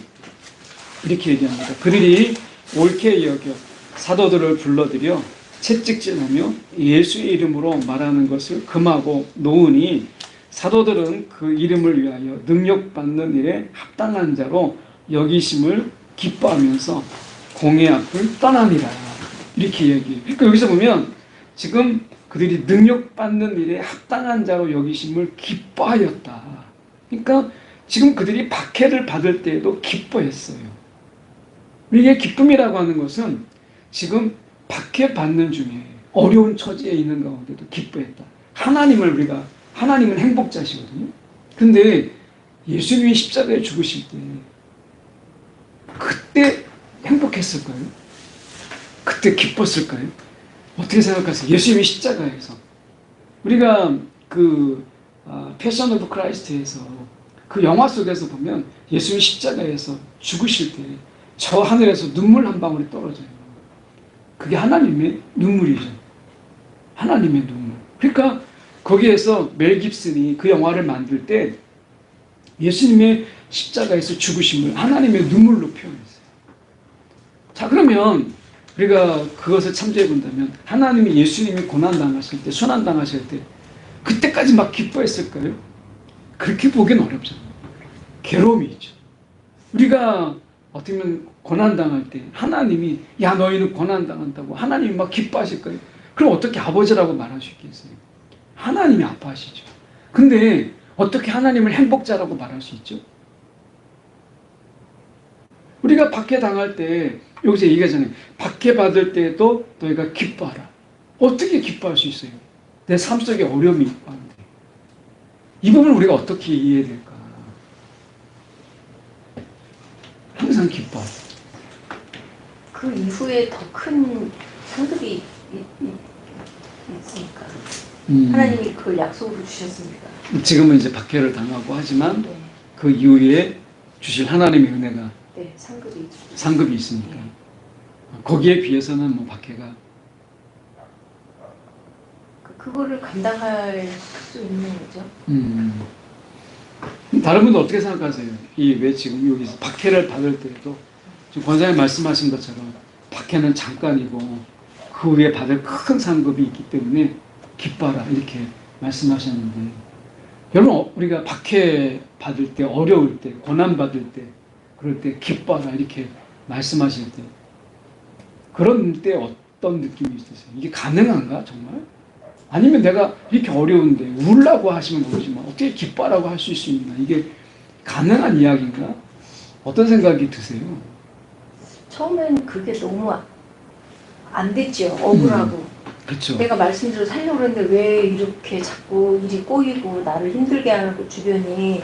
이렇게 얘기합니다. 그들이 옳게 여겨 사도들을 불러들여 채찍질하며 예수의 이름으로 말하는 것을 금하고 놓으니 사도들은 그 이름을 위하여 능력받는 일에 합당한 자로 여기심을 기뻐하면서 공회 앞을 떠나니라. 이렇게 얘기해요. 그러니까 여기서 보면 지금 그들이 능력받는 일에 합당한 자로 여기심을 기뻐하였다. 그러니까 지금 그들이 박해를 받을 때에도 기뻐했어요. 이게 기쁨이라고 하는 것은 지금 박해받는 중에 어려운 처지에 있는 가운데도 기뻐했다. 하나님은 행복자시거든요. 근데 예수님이 십자가에 죽으실 때 그때 행복했을까요? 그때 기뻤을까요? 어떻게 생각하세요? 예수님이 십자가에서 우리가 패션 오브 크라이스트에서 그 영화 속에서 보면 예수님 십자가에서 죽으실 때 저 하늘에서 눈물 한 방울이 떨어져요. 그게 하나님의 눈물이죠. 하나님의 눈물. 그러니까 거기에서 멜 깁슨이 그 영화를 만들 때 예수님의 십자가에서 죽으심을 하나님의 눈물로 표현했어요. 자, 그러면 우리가 그것을 참조해 본다면 하나님이 예수님이 고난당하실 때, 순환당하실 때 그때까지 막 기뻐했을까요? 그렇게 보기는 어렵잖아요. 괴로움이 있죠. 우리가 어떻게 보면 고난당할 때 하나님이 야 너희는 고난당한다고 하나님이 막 기뻐하실까요? 그럼 어떻게 아버지라고 말할 수 있겠어요? 하나님이 아파하시죠. 근데 어떻게 하나님을 행복자라고 말할 수 있죠? 우리가 박해당할 때 여기서 얘기하잖아요. 박해받을 때도 너희가 기뻐하라. 어떻게 기뻐할 수 있어요? 내 삶 속에 어려움이 있고 하는데 이 부분을 우리가 어떻게 이해해야 될까? 항상 기뻐하라. 그 이후에 더 큰 상급이 있으니까 하나님이 그걸 약속으로 주셨습니다. 지금은 이제 박해를 당하고 하지만 네. 그 이후에 주실 하나님의 은혜가 네, 상급이 있으니까 거기에 비해서는 뭐 박해가 그거를 감당할 수 있는 거죠. 다른 분도 어떻게 생각하세요? 이 왜 지금 여기서 박해를 받을 때도 지금 권사님 말씀하신 것처럼 박해는 잠깐이고 그 후에 받을 큰 상급이 있기 때문에 기뻐하라 이렇게 말씀하셨는데 여러분 우리가 박해 받을 때 어려울 때 고난 받을 때 그럴 때 기뻐하라 이렇게 말씀하실 때 그런 때 어떤 느낌이 있으세요? 이게 가능한가 정말? 아니면 내가 이렇게 어려운데 울라고 하시면 모르지만 어떻게 기뻐하라고 할 수 있나? 이게 가능한 이야기인가? 어떤 생각이 드세요? 처음엔 그게 너무 안 됐죠. 억울하고. 그렇죠. 내가 말씀대로 살려고 그러는데 왜 이렇게 자꾸 일이 꼬이고 나를 힘들게 하고 주변이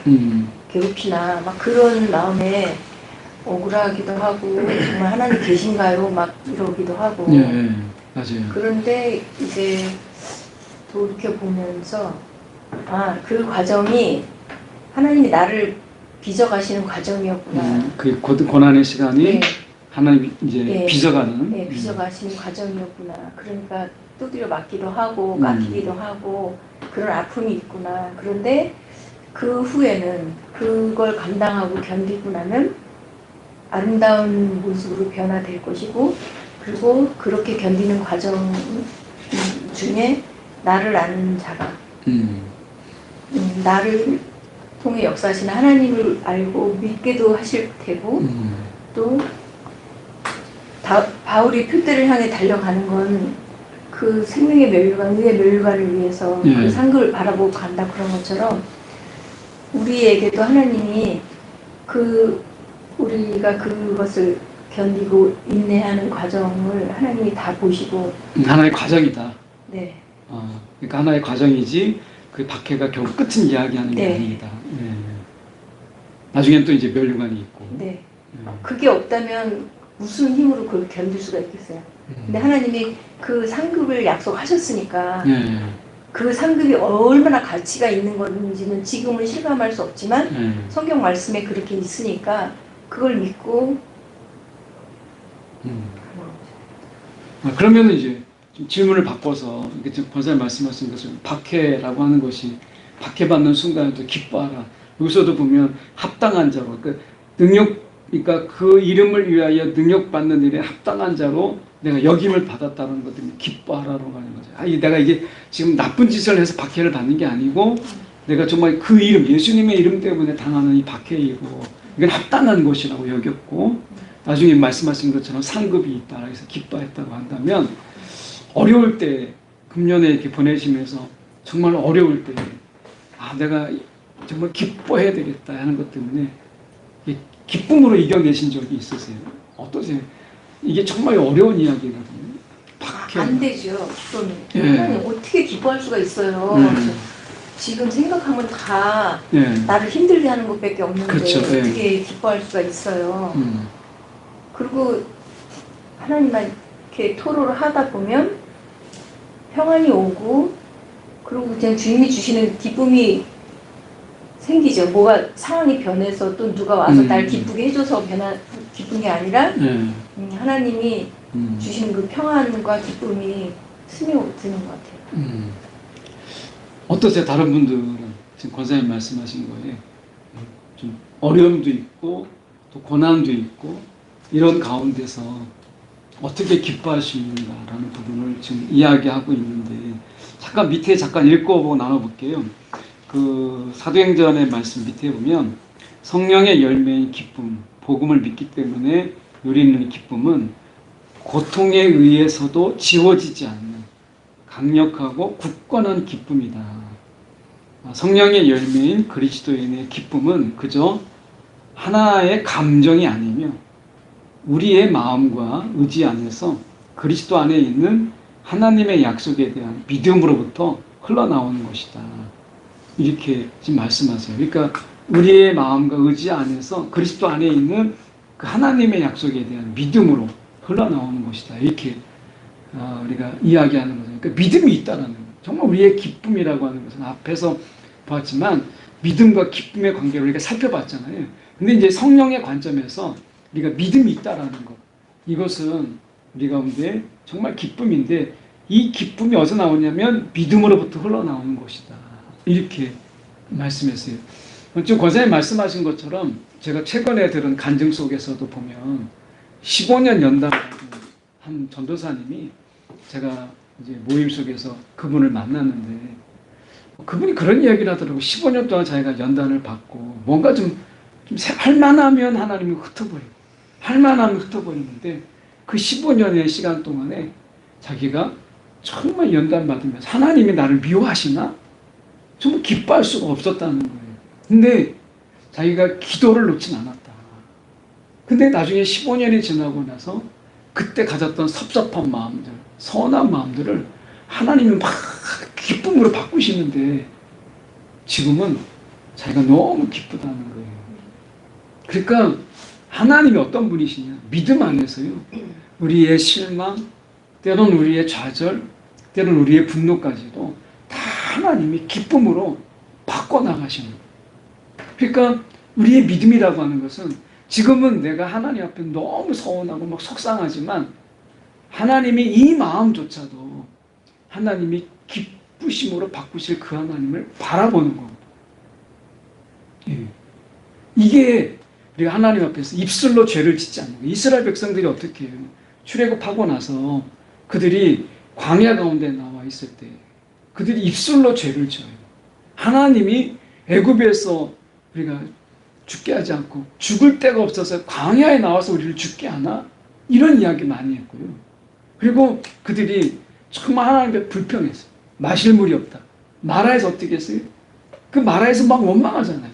괴롭히나 막 그런 마음에 억울하기도 하고 정말 하나님 계신가요? 막 이러기도 하고. 네, 맞아요. 그런데 이제 돌이켜보면서 그 과정이 하나님이 나를 빚어가시는 과정이었구나. 그 고난의 시간이 네. 하나님 이제 네. 빚어가는. 네, 빚어가시는 과정이었구나. 그러니까 두드려 맞기도 하고 깎이기도 하고 그런 아픔이 있구나. 그런데 그 후에는 그걸 감당하고 견디고 나면 아름다운 모습으로 변화될 것이고 그리고 그렇게 견디는 과정 중에 나를 아는 자가 나를 통해 역사하시는 하나님을 알고 믿게도 하실 테고 또 바울이 표대를 향해 달려가는 건 그 생명의 면류관, 의의 면류관을 위해서 예. 그 상급을 바라보고 간다 그런 것처럼 우리에게도 하나님이 우리가 그것을 견디고 인내하는 과정을 하나님이 다 보시고 하나의 과정이다. 네. 그러니까 하나의 과정이지 그 박해가 결국 끝은 이야기하는 게 네. 아니다. 네. 나중엔 또 이제 면류관이 있고. 네. 그게 없다면 무슨 힘으로 그걸 견딜 수가 있겠어요. 근데 하나님이 그 상급을 약속하셨으니까 네. 그 상급이 얼마나 가치가 있는 건지는 지금은 실감할 수 없지만 네. 성경 말씀에 그렇게 있으니까 그걸 믿고 그러면 이제 좀 질문을 바꿔서 이렇게 지금 권사님 말씀하신 것을 박해라고 하는 것이 박해받는 순간에도 기뻐하라. 여기서도 보면 합당한 자로 그러니까 그 이름을 위하여 능력받는 일에 합당한 자로 내가 역임을 받았다는 것 때문에 기뻐하라고 하는 거죠. 내가 이게 지금 나쁜 짓을 해서 박해를 받는 게 아니고 내가 정말 그 이름, 예수님의 이름 때문에 당하는 이 박해이고 이건 합당한 것이라고 여겼고 나중에 말씀하신 것처럼 상급이 있다. 그래서 기뻐했다고 한다면 어려울 때 금년에 이렇게 보내시면서 정말 어려울 때 내가 정말 기뻐해야 되겠다 하는 것 때문에 기쁨으로 이겨내신 적이 있으세요? 어떠세요? 이게 정말 어려운 이야기거든요. 안 되죠. 그럼 예. 하나님 어떻게 기뻐할 수가 있어요. 그래서 지금 생각하면 다 예. 나를 힘들게 하는 것밖에 없는데 그렇죠. 예. 어떻게 기뻐할 수가 있어요. 그리고 하나님만 이렇게 토로를 하다 보면 평안이 오고 그리고 그냥 주님이 주시는 기쁨이 생기죠. 뭐가 상황이 변해서 또 누가 와서 날 기쁘게 해줘서 기쁜 게 아니라 하나님이 주시는 그 평안과 기쁨이 스며드는 것 같아요. 어떠세요? 다른 분들은 지금 권사님 말씀하신 거에 좀 어려움도 있고 또 고난도 있고 이런 가운데서 어떻게 기뻐할 수 있는가라는 부분을 지금 이야기하고 있는데 밑에 잠깐 읽어보고 나눠볼게요. 그 사도행전의 말씀 밑에 보면 성령의 열매인 기쁨, 복음을 믿기 때문에 누리는 기쁨은 고통에 의해서도 지워지지 않는 강력하고 굳건한 기쁨이다. 성령의 열매인 그리스도인의 기쁨은 그저 하나의 감정이 아니며 우리의 마음과 의지 안에서 그리스도 안에 있는 하나님의 약속에 대한 믿음으로부터 흘러나오는 것이다. 이렇게 지금 말씀하세요. 그러니까 우리의 마음과 의지 안에서 그리스도 안에 있는 그 하나님의 약속에 대한 믿음으로 흘러나오는 것이다. 이렇게 우리가 이야기하는 거죠. 그러니까 믿음이 있다는 거예요. 정말 우리의 기쁨이라고 하는 것은 앞에서 봤지만 믿음과 기쁨의 관계를 우리가 살펴봤잖아요. 근데 이제 성령의 관점에서 우리가 믿음이 있다라는 것, 이것은 우리 가운데 정말 기쁨인데 이 기쁨이 어디서 나오냐면 믿음으로부터 흘러나오는 것이다. 이렇게 말씀했어요. 지금 권사님 말씀하신 것처럼 제가 최근에 들은 간증 속에서도 보면 15년 연단 한 전도사님이 제가 이제 모임 속에서 그분을 만났는데 그분이 그런 이야기를 하더라고요. 15년 동안 자기가 연단을 받고 뭔가 좀 할만하면 하나님이 흩어버리고 할만하면 흩어버리는데 그 15년의 시간 동안에 자기가 정말 연단 받으면서 하나님이 나를 미워하시나? 정말 기뻐할 수가 없었다는 거예요. 근데 자기가 기도를 놓진 않았다. 근데 나중에 15년이 지나고 나서 그때 가졌던 섭섭한 마음들, 서운한 마음들을 하나님이 막 기쁨으로 바꾸시는데 지금은 자기가 너무 기쁘다는 거예요. 그러니까 하나님이 어떤 분이시냐? 믿음 안에서요. 우리의 실망, 때로는 우리의 좌절, 때로는 우리의 분노까지도 다 하나님이 기쁨으로 바꿔나가시는 거예요. 그러니까 우리의 믿음이라고 하는 것은 지금은 내가 하나님 앞에 너무 서운하고 막 속상하지만 하나님이 이 마음조차도 하나님이 기쁘심으로 바꾸실 그 하나님을 바라보는 겁니다. 예. 이게 우리가 하나님 앞에서 입술로 죄를 짓지 않는 거예요. 이스라엘 백성들이 어떻게 해요? 출애굽하고 나서 그들이 광야 가운데 나와 있을 때 그들이 입술로 죄를 지어요. 하나님이 애굽에서 우리가 죽게 하지 않고 죽을 데가 없어서 광야에 나와서 우리를 죽게 하나? 이런 이야기 많이 했고요. 그리고 그들이 정말 하나님께 불평했어요. 마실 물이 없다. 마라에서 어떻게 했어요? 그 마라에서 막 원망하잖아요.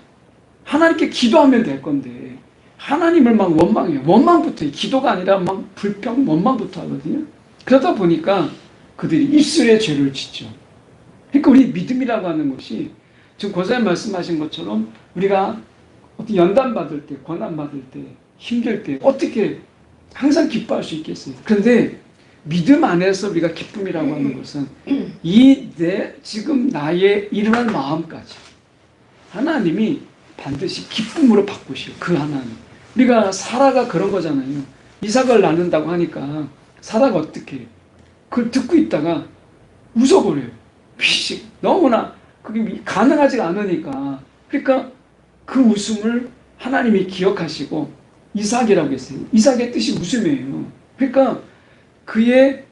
하나님께 기도하면 될 건데 하나님을 막 원망해요. 원망부터 해요. 기도가 아니라 막 불평, 원망부터 하거든요. 그러다 보니까 그들이 입술에 죄를 짓죠. 그러니까 우리 믿음이라고 하는 것이 지금 권사님 말씀하신 것처럼 우리가 어떤 연단 받을 때, 고난 받을 때, 힘들 때 어떻게 항상 기뻐할 수 있겠어요. 그런데 믿음 안에서 우리가 기쁨이라고 하는 것은 지금 나의 이러한 마음까지 하나님이 반드시 기쁨으로 바꾸시오. 그 하나님. 우리가 사라가 그런 거잖아요. 이삭을 낳는다고 하니까 사라가 어떻게 해요? 그걸 듣고 있다가 웃어버려요. 피식. 너무나 그게 가능하지가 않으니까. 그러니까 그 웃음을 하나님이 기억하시고 이삭이라고 했어요. 이삭의 뜻이 웃음이에요. 그러니까 그의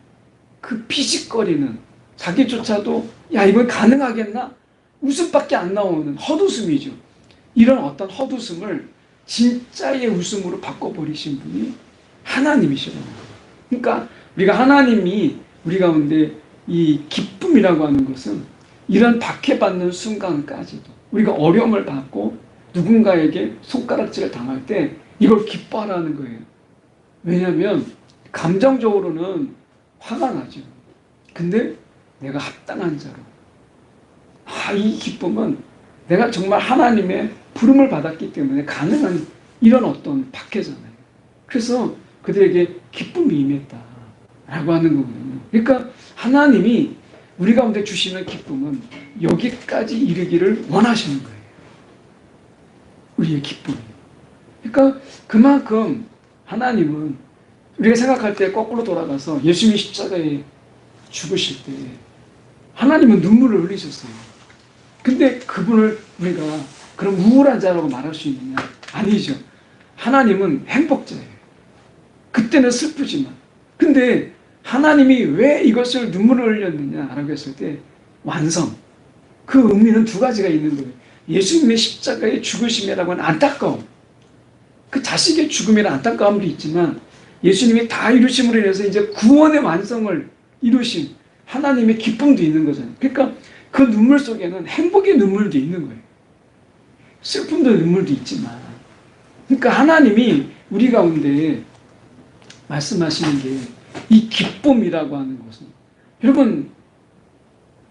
그 피식거리는 자기조차도 야 이건 가능하겠나? 웃음밖에 안 나오는 헛웃음이죠. 이런 어떤 헛웃음을 진짜의 웃음으로 바꿔버리신 분이 하나님이시라는 거예요. 그러니까 우리가 하나님이 우리 가운데 이 기쁨이라고 하는 것은 이런 박해받는 순간까지도 우리가 어려움을 받고 누군가에게 손가락질을 당할 때 이걸 기뻐하라는 거예요. 왜냐하면 감정적으로는 화가 나죠. 근데 내가 합당한 자로 이 기쁨은 내가 정말 하나님의 부름을 받았기 때문에 가능한 이런 어떤 박해잖아요. 그래서 그들에게 기쁨이 임했다라고 하는 거거든요. 그러니까 하나님이 우리 가운데 주시는 기쁨은 여기까지 이르기를 원하시는 거예요. 우리의 기쁨이. 그러니까 그만큼 하나님은 우리가 생각할 때 거꾸로 돌아가서 예수님이 십자가에 죽으실 때 하나님은 눈물을 흘리셨어요. 근데 그분을 우리가 그런 우울한 자라고 말할 수 있느냐? 아니죠. 하나님은 행복자예요. 그때는 슬프지만. 근데 하나님이 왜 이것을 눈물을 흘렸느냐라고 했을 때 완성. 그 의미는 두 가지가 있는 거예요. 예수님의 십자가의 죽으심이라고 하는 안타까움. 그 자식의 죽음이라는 안타까움도 있지만 예수님이 다 이루심으로 인해서 이제 구원의 완성을 이루신 하나님의 기쁨도 있는 거잖아요. 그러니까 그 눈물 속에는 행복의 눈물도 있는 거예요. 슬픔도 눈물도 있지만. 그러니까 하나님이 우리 가운데 말씀하시는 게 이 기쁨이라고 하는 것은 여러분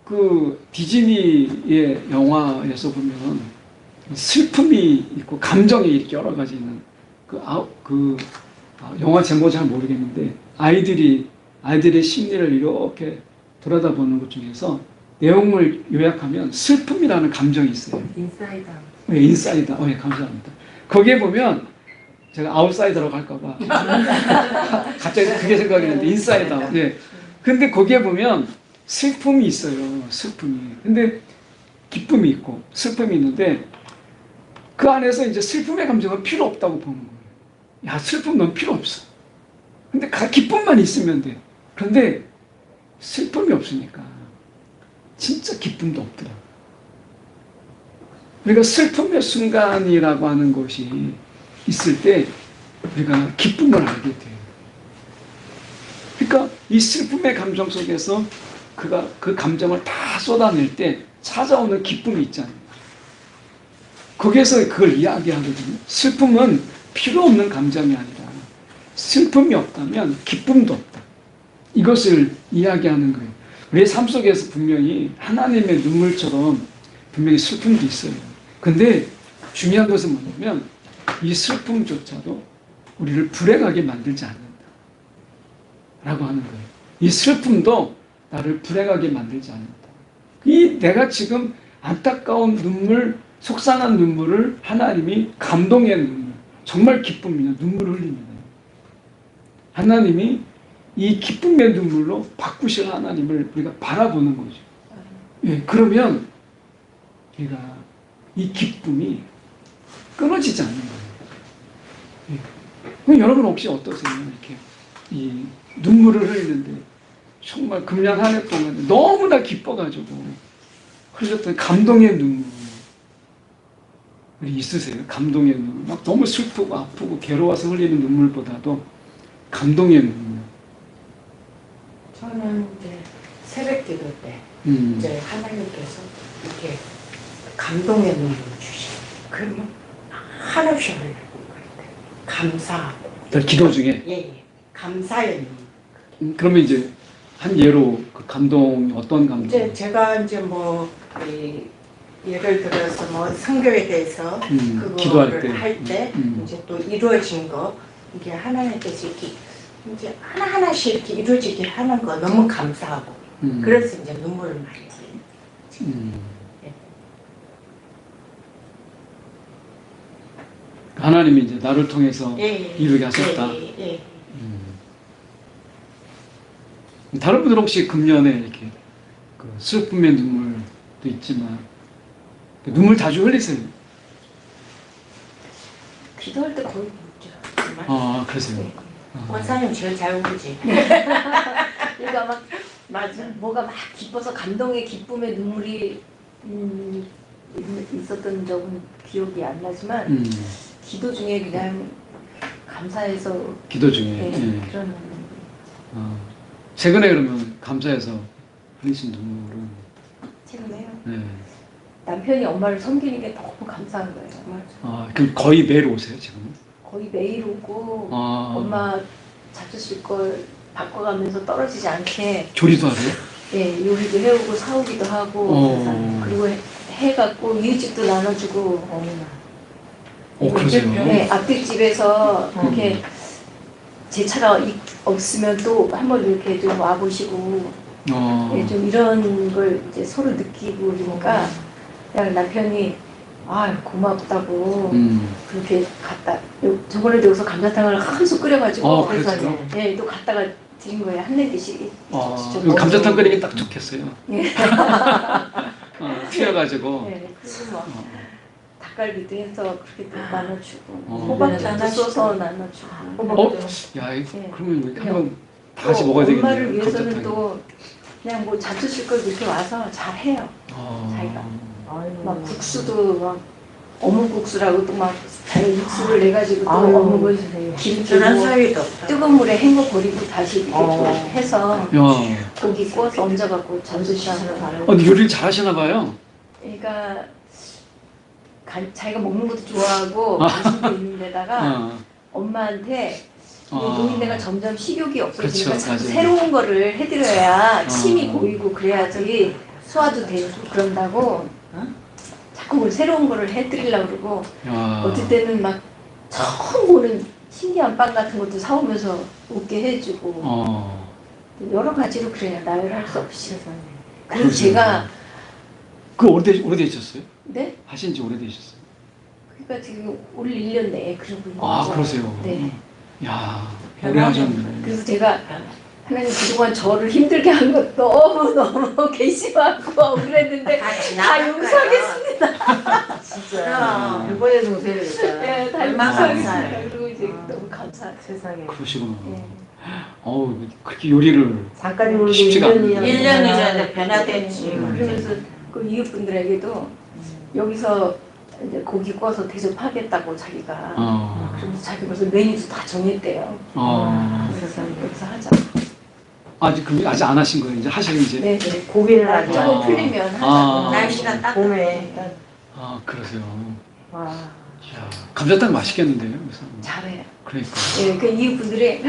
그 디즈니의 영화에서 보면 슬픔이 있고 감정이 이렇게 여러 가지 있는 영화 제목은 잘 모르겠는데 아이들의 심리를 이렇게 돌아다보는 것 중에서 내용을 요약하면 슬픔이라는 감정이 있어요. 인사이드 아웃. 네, 인사이드. 예, 감사합니다. 거기에 보면 제가 아웃사이더라고 할까봐 갑자기 그게 생각이 나는데 인사이드 아웃. 네. 근데 거기에 보면 슬픔이 있어요. 슬픔이. 근데 기쁨이 있고 슬픔이 있는데 그 안에서 이제 슬픔의 감정은 필요 없다고 보는 거예요. 야, 슬픔 넌 필요 없어. 근데 기쁨만 있으면 돼. 그런데 슬픔이 없으니까 진짜 기쁨도 없더라고요. 우리가 슬픔의 순간이라고 하는 것이 있을 때 우리가 기쁨을 알게 돼요. 그러니까 이 슬픔의 감정 속에서 그가 그 감정을 다 쏟아낼 때 찾아오는 기쁨이 있잖아요. 거기에서 그걸 이야기하거든요. 슬픔은 필요 없는 감정이 아니라 슬픔이 없다면 기쁨도 없다. 이것을 이야기하는 거예요. 우리의 삶 속에서 분명히 하나님의 눈물처럼 분명히 슬픔도 있어요. 근데 중요한 것은 뭐냐면 이 슬픔조차도 우리를 불행하게 만들지 않는다 라고 하는 거예요. 이 슬픔도 나를 불행하게 만들지 않는다. 이 내가 지금 안타까운 눈물, 속상한 눈물을 하나님이 감동의 눈물, 정말 기쁨이냐 눈물을 흘립니다. 하나님이 이 기쁨의 눈물로 바꾸실 하나님을 우리가 바라보는 거죠. 예, 그러면 우리가 이 기쁨이 끊어지지 않는 거예요. 예. 그럼 여러분 혹시 어떠세요? 이렇게 이 눈물을 흘리는데 정말 금년 한 해 동안 너무나 기뻐가지고 흘렸던 감동의 눈물. 있으세요? 감동의 눈물. 막 너무 슬프고 아프고 괴로워서 흘리는 눈물보다도 감동의 눈물. 저는 이제 새벽 기도 때 이제 하나님께서 이렇게 감동의 눈물을 주시고 그러면 한없이 흘리는 거예요. 감사하고 기도 중에. 예. 감사의 눈물. 그러면 이제 한 예로 그 감동이 어떤 감동? 이제 제가 이제 뭐 예를 들어서 뭐 성경에 대해서 기도할 때. 그거를 할 때 이제 또 이루어진 거 이게 하나님께서 이렇게 이제 하나하나씩 이렇게 이루어지게 하는 거 너무 감사하고 그래서 이제 눈물을 많이 흘려요. 하나님이 이제 나를 통해서 이루게 하셨다. 예. 다른 분들 혹시 금년에 이렇게 그 슬픔의 눈물도 있지만 눈물 자주 흘리세요? 기도할 때 거의 묻죠. 아, 그러세요. 원사님 제일 잘 울지. 그러니까 막 맞아. 뭐가 막 기뻐서 감동의 기쁨의 눈물이 있었던 적은 기억이 안 나지만 기도 중에 그냥 감사해서 기도 중에. 네, 그런 최근에 그러면 감사해서 흘리신 눈물은? 최근에요. 네. 남편이 엄마를 섬기는 게 너무 감사한 거예요. 아, 그럼 거의 매일 오세요 지금? 거의 매일 오고 아, 엄마 잡수실 걸 바꿔가면서 떨어지지 않게 조리도 하세요? 예, 요리도 해오고 사오기도 하고 그리고 해갖고 이웃집도 나눠주고 그러세요? 네, 앞뒷 집에서 이렇게 제 차가 없으면 또 한번 이렇게 좀 와보시고 예, 좀 이런 걸 이제 서로 느끼고 그러니까 그냥 남편이 아 고맙다고 그렇게 갖다 저번에도 여기서 감자탕을 한 솥 끓여가지고 그랬어요? 예, 또 갖다가 드린 거예요. 한 냄비씩. 이거 감자탕 끓이기 딱 좋겠어요. 예. 튀어가지고. 네, 그리고 뭐 닭갈비도 해서 그렇게 또 나눠주고 호박도 호박도 써서 나눠주고. 야, 네. 그러면 한번 다 같이 먹어야 되겠네요. 엄마를 위해서는 감자탕. 또 그냥 뭐 잡수실 걸 이렇게 와서 잘 해요. 자기가 막 국수도 막 어묵국수라고 또 막 자기 육수를 내 가지고 또 어묵을 기름기고 저런 사위도 없다. 뜨거운 물에 헹궈 버리고 다시 이렇게 또 해서 야, 고기 구워서 얹어갖고 잡수시라고 바르고. 근데 요리를 잘 하시나 봐요. 그러니까 자기가 먹는 것도 좋아하고 관심도 있는 데다가 엄마한테 노인네가 점점 식욕이 없어지니까 그렇죠, 자꾸 맞아요. 새로운 거를 해드려야 침이 고이고 그래야지 소화도 되고 그런다고 자꾸 뭘 새로운 거를 해드리려고 그러고 어떨 때는 막 처음 보는 신기한 빵 같은 것도 사오면서 먹게 해주고 여러 가지로 그래요. 나열할 수 없이. 그리고 제가 그 오래되셨어요? 네? 하신 지 오래되셨어요? 그러니까 지금 올 1년 내에 그러고 있는 아, 거죠. 그러세요? 네. 야, 오래 하셨네. 그래서 제가 하나님 그동안 저를 힘들게 한 것 너무 괘씸하고 그랬는데 다 용서하겠습니다. 진짜 이번에 동생이니까. 네, 다 얼마나 용서하겠습니다. 감사해요. 그리고 이제 너무 감사해요. 세상에. 그러시구나. 네. 그렇게 요리를 잠깐 우리 쉽지가 않네요. 1년 전에 변화됐지. 그러면서 그 이웃분들에게도 여기서 이제 고기 구워서 대접하겠다고 자기가 그러면서 자기 벌써 메뉴도 다 정했대요. 그래서 여기서 하자. 아직 안 하신 거예요? 이제 하시는 이제? 네, 고기를 하죠. 조금 풀리면 하자. 날씨가 딱 봄에. 그러세요. 와. 이야, 감자탕 맛있겠는데요? 그래서. 잘해요. 그러니까. 예, 그 이웃분들이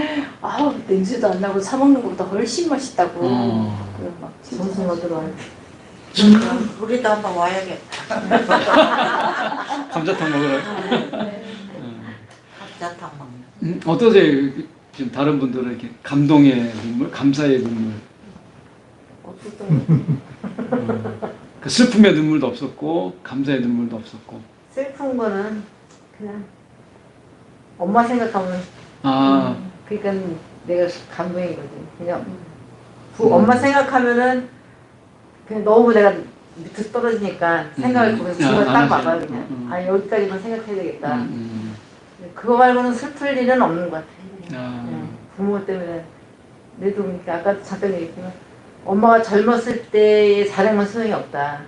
냄새도 안 나고 사 먹는 것보다 훨씬 맛있다고. 그런 막 정신 얻으러 우리도 한번 와야겠다. 감자탕 먹으러. 감자탕 먹는. 어떠세요? 지금 다른 분들은 이렇게 감동의 눈물, 감사의 눈물. 그 슬픔의 눈물도 없었고, 감사의 눈물도 없었고. 슬픈 거는 그냥 엄마 생각하면 그러니까 내가 감동이거든. 그냥 엄마 생각하면은 그냥 너무 내가 밑에 떨어지니까 생각을 보면서 그걸 딱 막아요. 그냥 여기까지만 생각해야 되겠다. 그거 말고는 슬플 일은 없는 것 같아. 부모 때문에 내도 그러니까 아까 잠깐 얘기했지만 엄마가 젊었을 때의 자랑만 소용이 없다.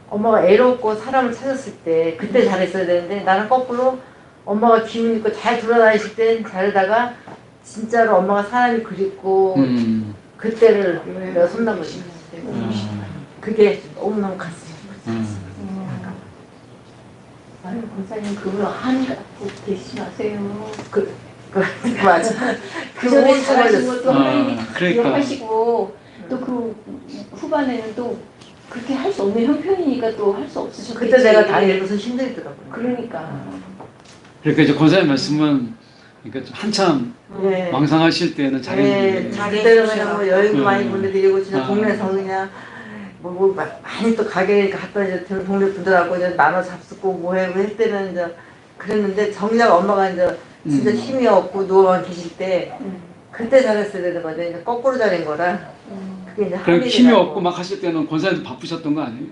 엄마가 애롭고 사람을 찾았을 때 그때 잘했어야 되는데 나는 거꾸로 엄마가 기운 있고 잘 돌아다니실 땐 잘하다가 진짜로 엄마가 사람이 그립고 그때를 내가 손난 거지. 그게 너무너무 가슴이 아유, 권사님 그걸 하는 갖고 계시지 마세요. 맞아. 그 전에 잘하신 것도 아, 하나님이 다 그러니까. 기억하시고 또 그 후반에는 또 그렇게 할 수 없는 형편이니까 또 할 수 없으셨겠지. 그때 내가 다니면서 힘들더라고요. 그러니까. 그러니까 이제 권사님 말씀은 그러니까 좀 한참 예. 망상하실 때는 예, 잘했는데 그때는 그냥 뭐 여행도 많이 음. 보내드리고 진짜 아. 동네에서 그냥 뭐 많이 또 가게 갔다 이제 동네 분들하고 이제 나눠 잡수고 뭐해 할 때는 이제 그랬는데 정작 엄마가 이제 진짜 힘이 없고 누워만 계실 때 그때 잘했어야 되는 거죠. 이제 거꾸로 잘한 거라 그게 이제 그럼 할 힘이 일이라고. 없고 막 하실 때는 권사님도 바쁘셨던 거 아니에요?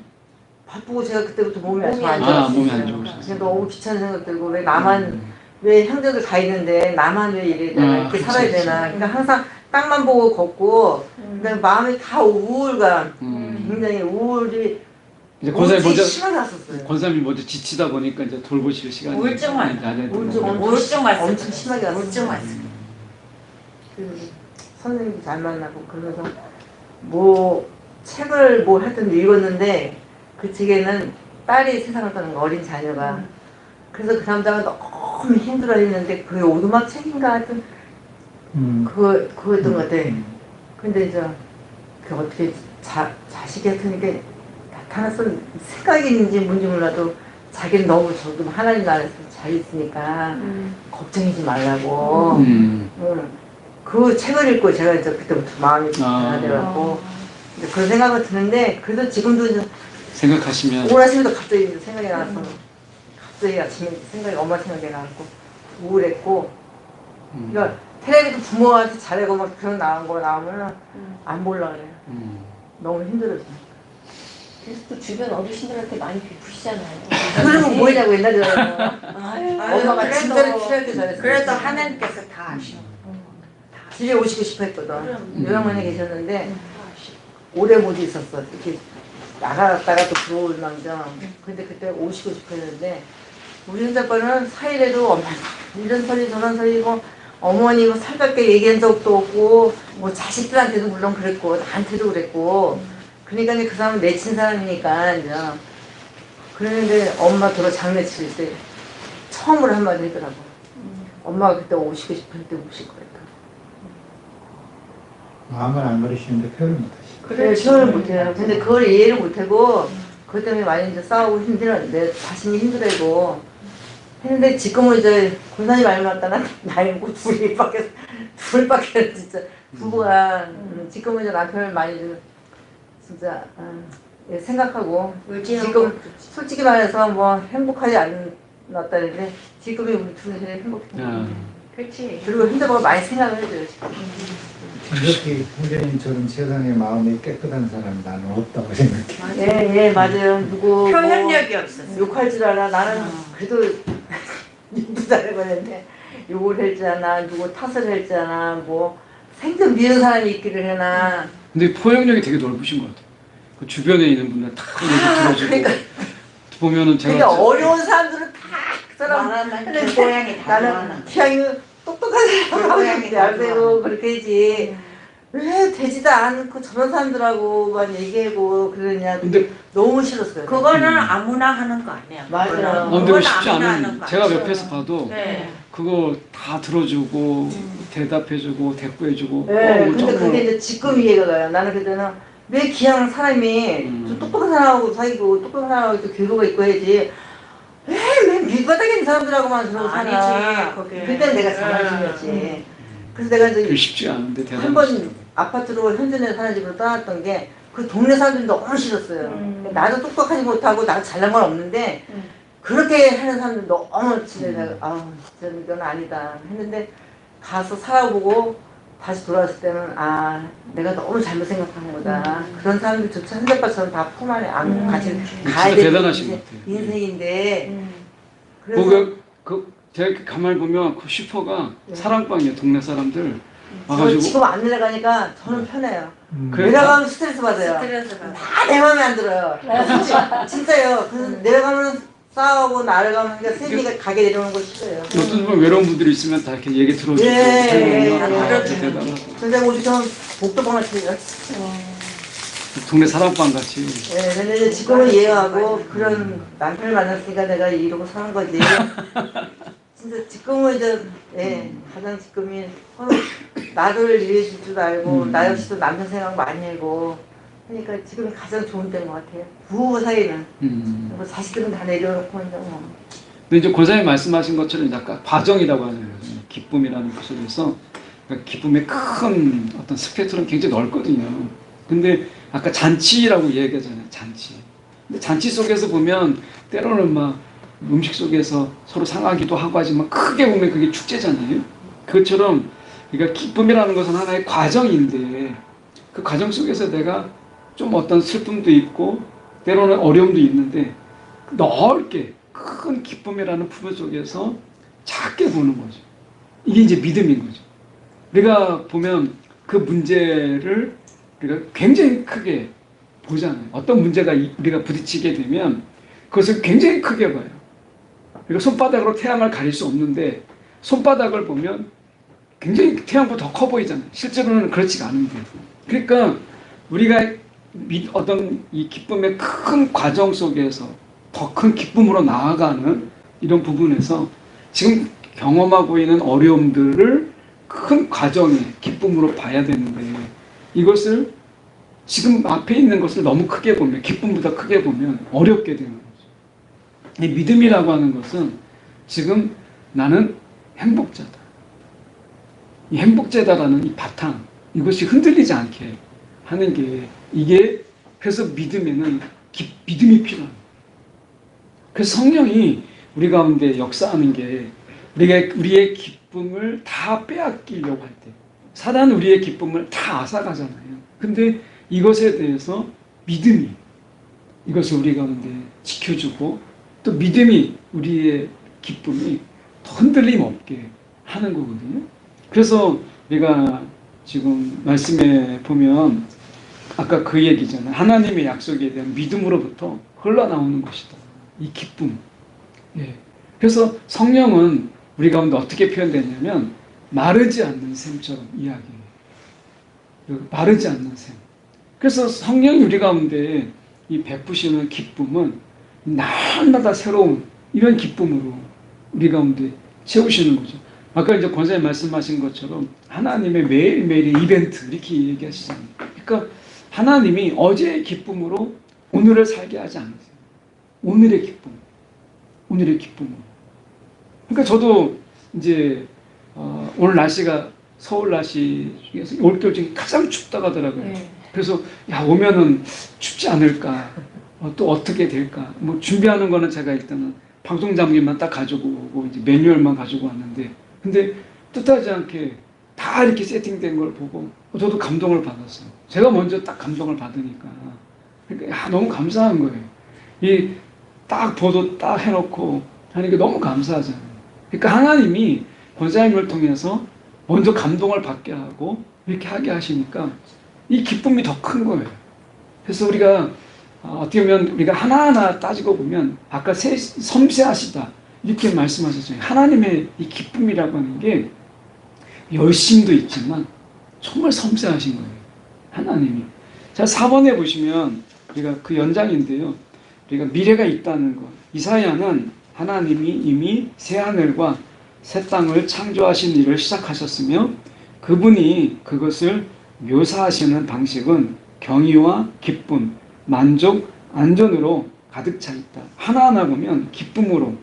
바쁘고 제가 그때부터 몸이 안 몸이 좋았어요. 안 몸이 안 그냥 좋으셨어요. 너무 귀찮은 생각 들고 왜 나만 왜 형제들 다 있는데 나만 왜 이래야 되나 이렇게 그치, 살아야 그치. 되나 그러니까 항상 땅만 보고 걷고 그다음에 마음이 다 우울감 굉장히 우울이 이제 권사님 먼저 심하게 왔었어요. 권사님이 먼저 지치다 보니까 이제 돌보실 시간이 우울증 왔- 우울증 왔어요. 엄청 심하게 왔어요. 우울증 왔어요. 그 선생님도 잘 만나고 그러면서 뭐 책을 뭐 하여튼 읽었는데 그 책에는 딸이 세상을 떠난 거 어린 자녀가 그래서 그 남자가 너무 힘들어 했는데 그게 오두막 책인가 하여튼 그거였던 것 같아. 근데 이제 그 어떻게 자식이 하여튼 이게 나타났던 생각이 있는지 뭔지 몰라도 자기는 너무 저도 하나님 나라에서 잘 있으니까 걱정하지 말라고 그 책을 읽고 제가 이제 그때부터 마음이 변화돼갖고 이제 그런 생각이 드는데 그래도 지금도 이제 생각하시면 오늘 아침에도 갑자기 이제 생각이 나서 갑자기 아침에 생각이 엄마 생각이 나고 우울했고 그러니까 테레비도 부모한테 잘하고 막 그런 나온 거 나오면 안 볼라 그래요. 너무 힘들어져. 그래서 또 주변 어르신들한테 많이 베푸시잖아요. 그러면 뭐냐고 옛날에 아유, 엄마가 그래도- 진짜로 필요할 때 잘했어. 그래도 하나님께서 다 아시고 집에 오시고 싶어 했거든. 그럼. 요양원에 계셨는데 오래 못 있었어. 이렇게 나갔다가 또 들어올 망정. 근데 그때 오시고 싶어 했는데 우리 손자빠는 사일에도 엄마 이런 소리 저런 소리 뭐 어머니 뭐 살갑게 얘기한 적도 없고 뭐 자식들한테도 물론 그랬고 나한테도 그랬고 그러니까 이제 그 사람은 내친 사람이니까 이제 그랬는데 엄마 들어 장례칠 때 처음으로 한마디 하더라고. 엄마가 그때 오시고 싶을 때 오실 거랬다. 마음을 안 그리시는데 표현을 못하시고. 그래, 표현을 못해요. 근데 그걸 이해를 못하고 그것 때문에 많이 이제 싸우고 힘들었는데 자신이 힘들고 했는데 지금은 이제 군산이 많이 맞다나 나이고 둘밖에 진짜 부부가 지금은 이제 남편을 많이 좀 진짜 예, 생각하고 지금 솔직히 말해서 뭐 행복하지 않았다는데 지금이 우리 둘이 제일 행복해요. 그렇지. 그리고 힘든 걸 많이 생각을 해줘요 지금. 이렇게 형제님처럼 세상에 마음이 깨끗한 사람이 나는 없다고 생각해. 예, 맞아요. 누구 표현력이 뭐 없었어. 욕할 줄 알아. 나는 그래도 욕도 잘해봤는데 욕을 할 줄 아나 누구 탓을 할 줄 아나 뭐 생전 미운 사람이 있기를 해나. 근데 포용력이 되게 넓으신 것 같아요. 그 주변에 있는 분들 다 얘기 들어주고 보면은 제가 그러니까 어려운 사람들은 다 그 사람 말하면 그 고양이 다 나는 좋아하는 취향이 똑똑한 사람하고 알고 그렇게 하지. 왜 되지도 않고 저런 사람들하고만 얘기하고 그러냐. 근데 너무 싫었어요. 그거는 아무나 하는 거 아니야. 맞아. 그거는. 근데 그건 쉽지 아무나 않은 하는 거 제가 아니야. 옆에서 봐도 네. 그거 다 들어주고 대답해주고 대꾸해주고 네, 근데 정말 그게 이제 지금 이해가 가요. 나는 그때는 왜 기왕 사람이 좀 똑똑한 사람하고 사귀고 똑똑한 사람하고 또 교류가 있고 해야지 왜 밑바닥에 있는 사람들하고만 저러고 사냐. 아니지, 그게. 그때는 내가 자만심이었지. 그래서 내가 그게 이제 쉽지 않은데 한 대단하시죠. 번 아파트로 현전에 사는 집으로 떠났던 게 그 동네 사람들이 너무 싫었어요. 나도 똑똑하지 못하고 나도 잘난 건 없는데 그렇게 하는 사람들 너무 진짜 내가 진짜 이건 아니다 했는데 가서 살아보고 다시 돌아왔을 때는 내가 너무 잘못 생각한 거다. 그런 사람들조차 현대빠처럼 다 품 안에 안 같이 가야 진짜 대단하신 것 같아요. 인생인데 그래서 그 제가 이렇게 가만히 보면 그 슈퍼가 사랑방이에요. 동네 사람들 와가지고 지금 안 내려가니까 저는 편해요. 그래. 내려가면 스트레스 받아요. 스트레스가 다 내 맘에 안 들어요. 진짜요. 그래서 내려가면 싸우고 나려가면 그러니까 쌤이가 가게 내려오는 거 싫어요. 어떤 분 외로운 분들이 있으면 다 이렇게 얘기 들어주고 예. 대단하다. 근데 오죽하면 복도방을 치요. 동네 사랑방 같이. 예, 근데 이제 지금은 이해하고 그런 남편을 만났으니까 내가 이러고 사는 거지. 진짜 지금은 이제 가장 지금이 서로 나를 이해해줄 줄 알고 나 역시도 남편 생각 많이 하고 그러니까 지금이 가장 좋은 때인 것 같아요. 부부 사이는. 뭐 자식들은 다 내려놓고 이제 뭐. 근데 이제 권사님 말씀하신 것처럼 약간 과정이라고 하는 거예요. 기쁨이라는 것 속에서 그러니까 기쁨의 큰 어떤 스펙트럼이 굉장히 넓거든요. 근데 아까 잔치라고 얘기하잖아요. 잔치. 근데 잔치 속에서 보면 때로는 막 음식 속에서 서로 상하기도 하고 하지만 크게 보면 그게 축제잖아요. 그것처럼 그러니까 기쁨이라는 것은 하나의 과정인데 그 과정 속에서 내가 좀 어떤 슬픔도 있고 때로는 어려움도 있는데 넓게 큰 기쁨이라는 부분 속에서 작게 보는 거죠. 이게 이제 믿음인 거죠. 우리가 보면 그 문제를 우리가 굉장히 크게 보잖아요. 어떤 문제가 우리가 부딪히게 되면 그것을 굉장히 크게 봐요. 그러니까 손바닥으로 태양을 가릴 수 없는데 손바닥을 보면 굉장히 태양보다 더 커 보이잖아요. 실제로는 그렇지가 않은데. 그러니까 우리가 어떤 이 기쁨의 큰 과정 속에서 더 큰 기쁨으로 나아가는 이런 부분에서 지금 경험하고 있는 어려움들을 큰 과정의 기쁨으로 봐야 되는데 이것을 지금 앞에 있는 것을 너무 크게 보면 기쁨보다 크게 보면 어렵게 되는 거죠. 이 믿음이라고 하는 것은 지금 나는 행복자다. 이 행복자다라는 이 바탕 이것이 흔들리지 않게 하는 게 이게 그래서 믿음에는 믿음이 필요합니다. 그래서 성령이 우리 가운데 역사하는 게 우리의 기쁨을 다 빼앗기려고 할 때 사단은 우리의 기쁨을 다 앗아가잖아요. 근데 이것에 대해서 믿음이 이것을 우리 가운데 지켜주고 또 믿음이 우리의 기쁨이 더 흔들림 없게 하는 거거든요. 그래서 우리가 지금 말씀에 보면 아까 그 얘기잖아요. 하나님의 약속에 대한 믿음으로부터 흘러나오는 것이다. 이 기쁨. 예. 그래서 성령은 우리 가운데 어떻게 표현되냐면 마르지 않는 샘처럼 이야기해요. 마르지 않는 샘. 그래서 성령이 우리 가운데 이 베푸시는 기쁨은 날마다 새로운 이런 기쁨으로 우리 가운데 채우시는 거죠. 아까 이제 권사님 말씀하신 것처럼 하나님의 매일매일의 이벤트 이렇게 얘기하시잖아요. 그러니까 하나님이 어제의 기쁨으로 오늘을 살게 하지 않으세요. 오늘의 기쁨. 오늘의 기쁨으로. 그러니까 저도 이제 오늘 날씨가 서울 날씨 중에서 올겨울 중에 가장 춥다고 하더라고요. 네. 그래서 야 오면은 춥지 않을까 또 어떻게 될까 뭐 준비하는 거는 제가 일단은 방송 장비만 딱 가지고 오고 이제 매뉴얼만 가지고 왔는데 근데 뜻하지 않게 다 이렇게 세팅된 걸 보고 저도 감동을 받았어요. 제가 먼저 딱 감동을 받으니까 그러니까 야, 너무 감사한 거예요. 이 딱 보도 딱 해놓고 하는 게 너무 감사하잖아요. 그러니까 하나님이 권사님을 통해서 먼저 감동을 받게 하고 이렇게 하게 하시니까 이 기쁨이 더 큰 거예요. 그래서 우리가 어떻게 보면 우리가 하나하나 따지고 보면 아까 섬세하시다 이렇게 말씀하셨어요. 하나님의 이 기쁨이라고 하는 게 열심도 있지만 정말 섬세하신 거예요. 하나님이. 자 4번에 보시면 우리가 그 연장인데요. 우리가 미래가 있다는 것. 이사야는 하나님이 이미 새하늘과 새 땅을 창조하신 일을 시작하셨으며 그분이 그것을 묘사하시는 방식은 경의와 기쁨, 만족, 안전으로 가득 차 있다. 하나하나 보면 기쁨으로,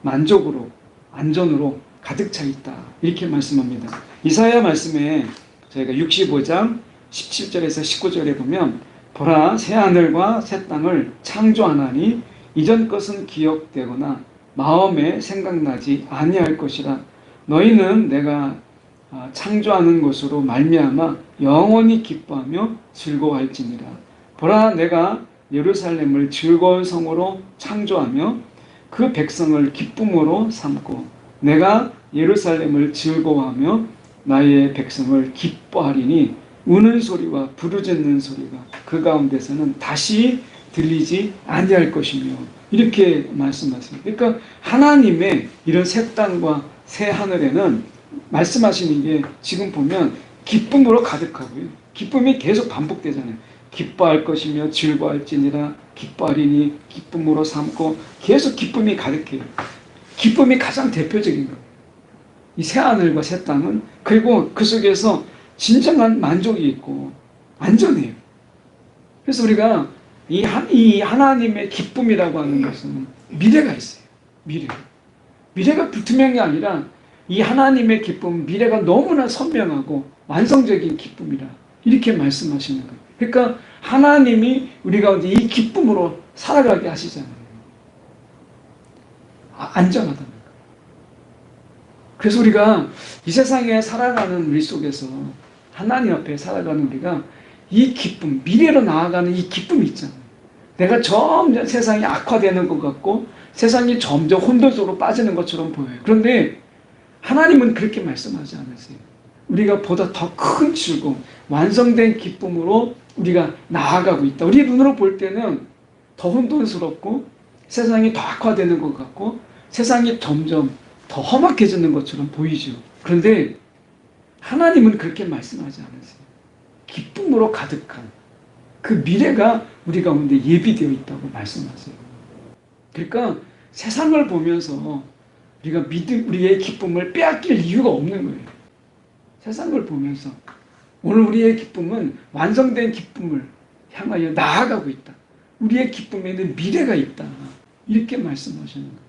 만족으로, 안전으로 가득 차 있다. 이렇게 말씀합니다. 이사야 말씀에 저희가 65장 17절에서 19절에 보면 보라 새하늘과 새 땅을 창조하나니 이전 것은 기억되거나 마음에 생각나지 아니할 것이라. 너희는 내가 창조하는 것으로 말미암아 영원히 기뻐하며 즐거워할지니라. 보라 내가 예루살렘을 즐거운 성으로 창조하며 그 백성을 기쁨으로 삼고 내가 예루살렘을 즐거워하며 나의 백성을 기뻐하리니 우는 소리와 부르짖는 소리가 그 가운데서는 다시 들리지 아니할 것이며 이렇게 말씀하십니다. 그러니까 하나님의 이런 새 땅과 새 하늘에는 말씀하시는 게 지금 보면 기쁨으로 가득하고요. 기쁨이 계속 반복되잖아요. 기뻐할 것이며 즐거워할지니라 기뻐하리니 기쁨으로 삼고 계속 기쁨이 가득해요. 기쁨이 가장 대표적인 거예요. 이 새 하늘과 새 땅은 그리고 그 속에서 진정한 만족이 있고 안전해요. 그래서 우리가 이 하나님의 기쁨이라고 하는 것은 미래가 있어요. 미래가 불투명한 게 아니라 이 하나님의 기쁨은 미래가 너무나 선명하고 완성적인 기쁨이라 이렇게 말씀하시는 거예요. 그러니까 하나님이 우리 가운데 이 기쁨으로 살아가게 하시잖아요. 안전하다는 거예요. 그래서 우리가 이 세상에 살아가는 우리 속에서 하나님 앞에 살아가는 우리가 이 기쁨, 미래로 나아가는 이 기쁨이 있잖아요. 내가 점점 세상이 악화되는 것 같고 세상이 점점 혼돈속으로 빠지는 것처럼 보여요. 그런데 하나님은 그렇게 말씀하지 않으세요. 우리가 보다 더 큰 즐거움, 완성된 기쁨으로 우리가 나아가고 있다. 우리 눈으로 볼 때는 더 혼돈스럽고 세상이 더 악화되는 것 같고 세상이 점점 더 험악해지는 것처럼 보이죠. 그런데 하나님은 그렇게 말씀하지 않으세요. 기쁨으로 가득한 그 미래가 우리 가운데 예비되어 있다고 말씀하세요. 그러니까 세상을 보면서 우리가 우리의 기쁨을 빼앗길 이유가 없는 거예요. 세상을 보면서 오늘 우리의 기쁨은 완성된 기쁨을 향하여 나아가고 있다. 우리의 기쁨에는 미래가 있다. 이렇게 말씀하시는 거예요.